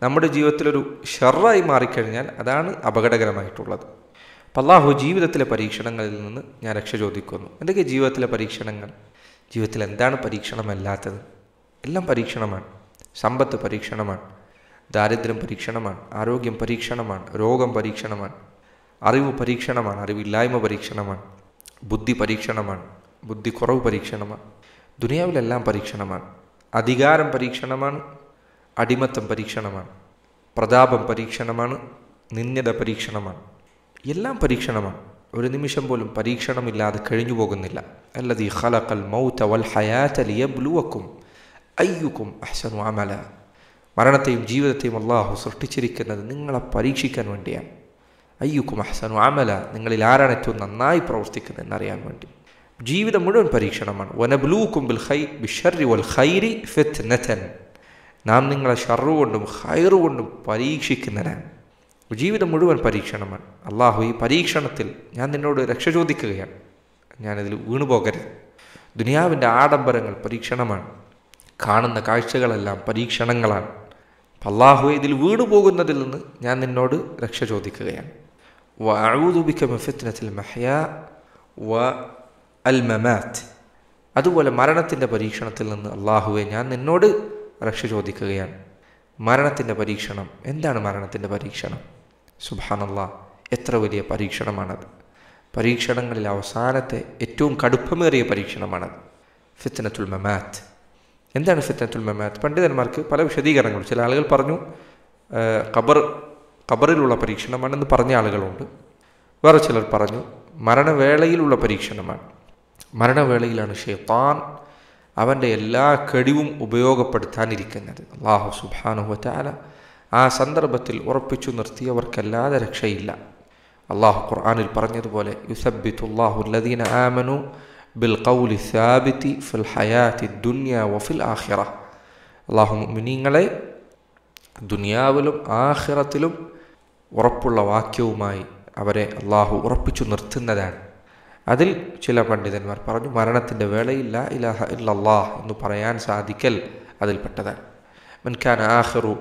Speaker 1: നമ്മുടെ ജീവിതത്തിലൊരു ഷർറായി മാറിക്കഴിഞ്ഞാൽ അതാണ് അപകടകരമായിട്ടുള്ളത്. അപ്പം അല്ലാഹു ജീവിതത്തിലെ പരീക്ഷണങ്ങളിൽ നിന്ന് ഞാൻ രക്ഷ ചോദിക്കുന്നു. എന്തൊക്കെ ജീവിതത്തിലെ പരീക്ഷണങ്ങൾ? ജീവിതത്തിൽ എന്താണ് പരീക്ഷണമല്ലാത്തത്? എല്ലാം പരീക്ഷണമാണ്. സമ്പത്ത് പരീക്ഷണമാണ്, ദാരിദ്ര്യം പരീക്ഷണമാണ്, ആരോഗ്യം പരീക്ഷണമാണ്, രോഗം പരീക്ഷണമാണ്, അറിവ് പരീക്ഷണമാണ്, അറിവില്ലായ്മ പരീക്ഷണമാണ്, ബുദ്ധി പരീക്ഷണമാണ്, ബുദ്ധി കുറവ് പരീക്ഷണമാണ്. ദുനിയാവിലെല്ലാം പരീക്ഷണമാണ്. അധികാരം പരീക്ഷണമാണ്, അടിമത്തം പരീക്ഷണമാണ്, പ്രതാപം പരീക്ഷണമാണ്, നിന്ദ്യത പരീക്ഷണമാണ്. എല്ലാം പരീക്ഷണമാണ്. ഒരു നിമിഷം പോലും പരീക്ഷണമില്ലാതെ കഴിഞ്ഞു പോകുന്നില്ല. അല്ലദീ ഖലഖൽ മൗത വൽ ഹയാത ലിയബ്ലുവക്കും അയ്യുക്കും അഹ്സനു അമല. മരണത്തെയും ജീവിതത്തെയും അല്ലാഹു സൃഷ്ടിച്ചിരിക്കുന്നത് നിങ്ങളെ പരീക്ഷിക്കാൻ വേണ്ടിയാണ്. അയ്യുക്കും അഹ്സനു അമല, നിങ്ങളിൽ ആരാണ് ഏറ്റവും നന്നായി പ്രവർത്തിക്കുന്നത് എന്നറിയാൻ വേണ്ടി. ജീവിതം മുഴുവൻ പരീക്ഷണമാണ്. വനബ്ലൂക്കും ബിശ്ശർരി വൽ ഖൈരി ഫിത്നതൻ, നാം നിങ്ങളെ ഷർറു കൊണ്ടും ഖൈറു കൊണ്ടും പരീക്ഷിക്കുന്നതാണ്. ജീവിതം മുഴുവൻ പരീക്ഷണമാണ്. അള്ളാഹു ഈ പരീക്ഷണത്തിൽ ഞാൻ നിന്നോട് രക്ഷ ചോദിക്കുകയാണ്, ഞാനിതിൽ വീണുപോകരുത്. ദുനിയാവിൻ്റെ ആഡംബരങ്ങൾ പരീക്ഷണമാണ്, കാണുന്ന കാഴ്ചകളെല്ലാം പരീക്ഷണങ്ങളാണ്. അള്ളാഹു ഇതിൽ വീണുപോകുന്നതിൽ നിന്ന് ഞാൻ നിന്നോട് രക്ഷ ചോദിക്കുകയാണ്. വഅഊദു ബിക മിൻ ഫിത്നത്തിൽ മഹ്യാ വ അൽ മമാത്ത്. അതുപോലെ മരണത്തിൻ്റെ പരീക്ഷണത്തിൽ നിന്ന് അള്ളാഹുവെ ഞാൻ നിന്നോട് രക്ഷ ചോദിക്കുകയാണ്. മരണത്തിൻ്റെ പരീക്ഷണം എന്താണ്? മരണത്തിൻ്റെ പരീക്ഷണം, സുബ്ഹാനല്ലാഹ്, എത്ര വലിയ പരീക്ഷണമാണത്. പരീക്ഷണങ്ങളിൽ അവസാനത്തെ ഏറ്റവും കടുപ്പമേറിയ പരീക്ഷണമാണത് ഫിത്നത്തുൽ മമാത്ത്. എന്താണ് ഫിത്നത്തുൽ മമാത്ത്? പണ്ഡിതന്മാർക്ക് പല വിശദീകരണങ്ങളും. ചില ആളുകൾ പറഞ്ഞു ഖബറിലുള്ള പരീക്ഷണമാണെന്ന് പറഞ്ഞ ആളുകളുണ്ട്. വേറെ ചിലർ പറഞ്ഞു മരണവേളയിലുള്ള പരീക്ഷണമാണ്. മരണവേളയിലാണ് ശൈത്താൻ അവൻ്റെ എല്ലാ കഴിവും ഉപയോഗപ്പെടുത്താനിരിക്കുന്നത്. അല്ലാഹു സുബ്ഹാനഹു വ തആല ആ സന്ദർഭത്തിൽ ഉറപ്പിച്ചു നിർത്തിയവർക്കല്ലാതെ രക്ഷയില്ല. അള്ളാഹു ഖുർആനിൽ പറഞ്ഞതുപോലെ യുസബ്ബിതുല്ലാഹു അല്ലദീന ആമനു ബിൽ ഖൗലി സാബിതി ഫിൽ ഹയാത്തി ദുനിയ വഫിൽ ആഖിറ. അള്ളാഹു മുഅ്മിനീങ്ങളെ ദുനിയാവിലും ആഖിറത്തിലും ഉറപ്പുള്ള വാക്യവുമായി അവരെ അള്ളാഹു ഉറപ്പിച്ചു നിർത്തുന്നതാണ്. അതിൽ ചില പണ്ഡിതന്മാർ പറഞ്ഞു മരണത്തിൻ്റെ വേളയിൽ ലാ ഇലാഹ ഇല്ലല്ലാഹ് എന്ന് പറയാൻ സാധിക്കൽ അതിൽപ്പെട്ടതാണ്. മൻ കാന ആഖിറു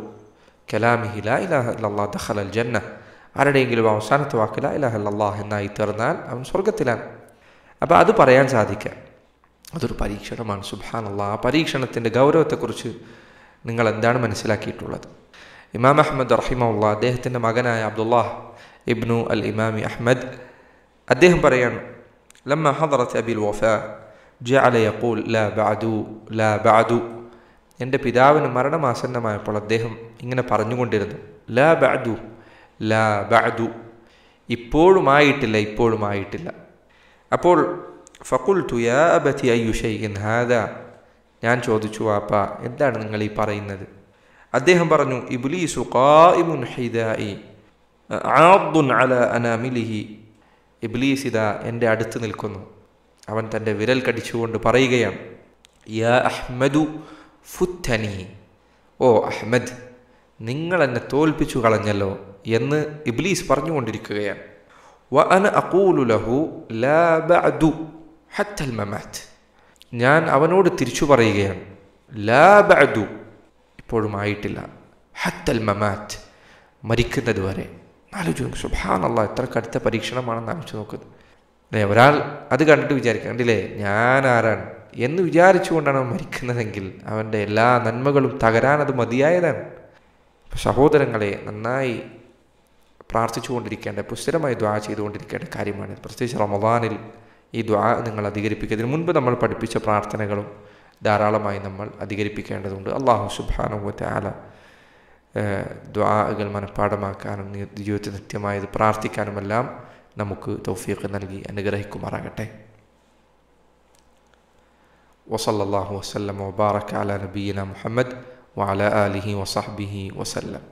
Speaker 1: കലാമിഹി ലാ ഇലാഹ ഇല്ലല്ലാഹ് ദഖലൽ ജന്ന. ആരുടെയെങ്കിലും അവസാനത്തെ വാക്ക് ലാ ഇലാഹ ഇല്ലല്ലാഹ് എന്നായി തീർന്നാൽ അവൻ സ്വർഗത്തിലാണ്. അപ്പോൾ അത് പറയാൻ സാധിക്കുക അതൊരു പരീക്ഷണമാണ്. സുബ്ഹാനല്ലാഹ്. ആ പരീക്ഷണത്തിൻ്റെ ഗൗരവത്തെക്കുറിച്ച് നിങ്ങൾ എന്താണ് മനസ്സിലാക്കിയിട്ടുള്ളത്? ഇമാം അഹ്മദ് റഹിമഹുല്ലാഹ് അദ്ദേഹത്തിൻ്റെ മകനായ അബ്ദുല്ലാഹ് ഇബ്നു അൽ ഇമാമി അഹ്മദ് അദ്ദേഹം പറയാണ് ലമ്മ ഹദറത്ത് അബിൽ വഫാ ജഅല യഖൂൽ ലാ ബഅദു ലാ ബഅദു. എൻ്റെ പിതാവിന് മരണമാസന്നമായപ്പോൾ അദ്ദേഹം ഇങ്ങനെ പറഞ്ഞുകൊണ്ടിരുന്നു ലാ ബഅദു ലാ ബഅദു, ഇപ്പോഴുമായിട്ടില്ല ഇപ്പോഴുമായിട്ടില്ല. അപ്പോൾ ഫഖുൽതു യാ അബതി അയ്യു ഷൈഇൻ ഹാദാ, ഞാൻ ചോദിച്ചു വാപ്പ എന്താണ് നിങ്ങൾ ഈ പറയുന്നത്? അദ്ദേഹം പറഞ്ഞു ഇബ്ലീസു ഖായിമുൻ ഹിദാഇ ആദ്ദുൻ അലാ അനാമിലിഹി. ഇബ്ലീസ് ഇതാ എൻ്റെ അടുത്ത് നിൽക്കുന്നു, അവൻ തൻ്റെ വിരൽ കടിച്ചുകൊണ്ട് പറയുകയാണ് യാ അഹ്മദു ഫുത്തനി, ഓ അഹ്മദ് നിങ്ങൾ എന്നെ തോൽപ്പിച്ചു കളഞ്ഞല്ലോ എന്ന് ഇബ്ലീസ് പറഞ്ഞുകൊണ്ടിരിക്കുകയാണ്. വ അന അഖൂലു ലഹു ലാ ബഅദു ഹത്തൽ മമാത്ത്, ഞാൻ അവനോട് തിരിച്ചു പറയുകയാണ് ലാ ബഅദു, ഇപ്പോഴുമായിട്ടില്ല, ഹത്തൽ മമാത്ത്, മരിക്കുന്നത് വരെ. ആലോചിച്ചു സുബ്ഹാനല്ലാഹ്, എത്ര കടുത്ത പരീക്ഷണമാണെന്ന് ആലോചിച്ച് നോക്കുന്നത്. ഒരാൾ അത് കണ്ടിട്ട് വിചാരിക്കുക കണ്ടില്ലേ ഞാൻ ആരാണ് എന്ന് വിചാരിച്ചുകൊണ്ടാണ് അവൻ മരിക്കുന്നതെങ്കിൽ അവൻ്റെ എല്ലാ നന്മകളും തകരാനത് മതിയായതാണ്. സഹോദരങ്ങളെ, നന്നായി പ്രാർത്ഥിച്ചുകൊണ്ടിരിക്കേണ്ട, സ്ഥിരമായി ദുആ ചെയ്തുകൊണ്ടിരിക്കേണ്ട കാര്യമാണ്. പ്രത്യേകിച്ച് റമദാനിൽ ഈ ദുആ നിങ്ങൾ അധികരിപ്പിക്കുക. ഇതിനു മുൻപ് നമ്മൾ പഠിപ്പിച്ച പ്രാർത്ഥനകളും ധാരാളമായി നമ്മൾ അധികരിപ്പിക്കേണ്ടതുണ്ട്. അല്ലാഹു സുബ്ഹാനഹു വ തആല ദുആകൾ മനഃപ്പാഠമാക്കാനും ജീവിതത്തിൽ നിത്യമായത് പ്രാർത്ഥിക്കാനുമെല്ലാം നമുക്ക് തൗഫീഖ് നൽകി അനുഗ്രഹിക്കുമാറാകട്ടെ. വസല്ലല്ലാഹു വസല്ലമ വബാറക അലാ നബിയിന മുഹമ്മദ് വഅലാ ആലിഹി വസഹ്ബിഹി വസല്ലം.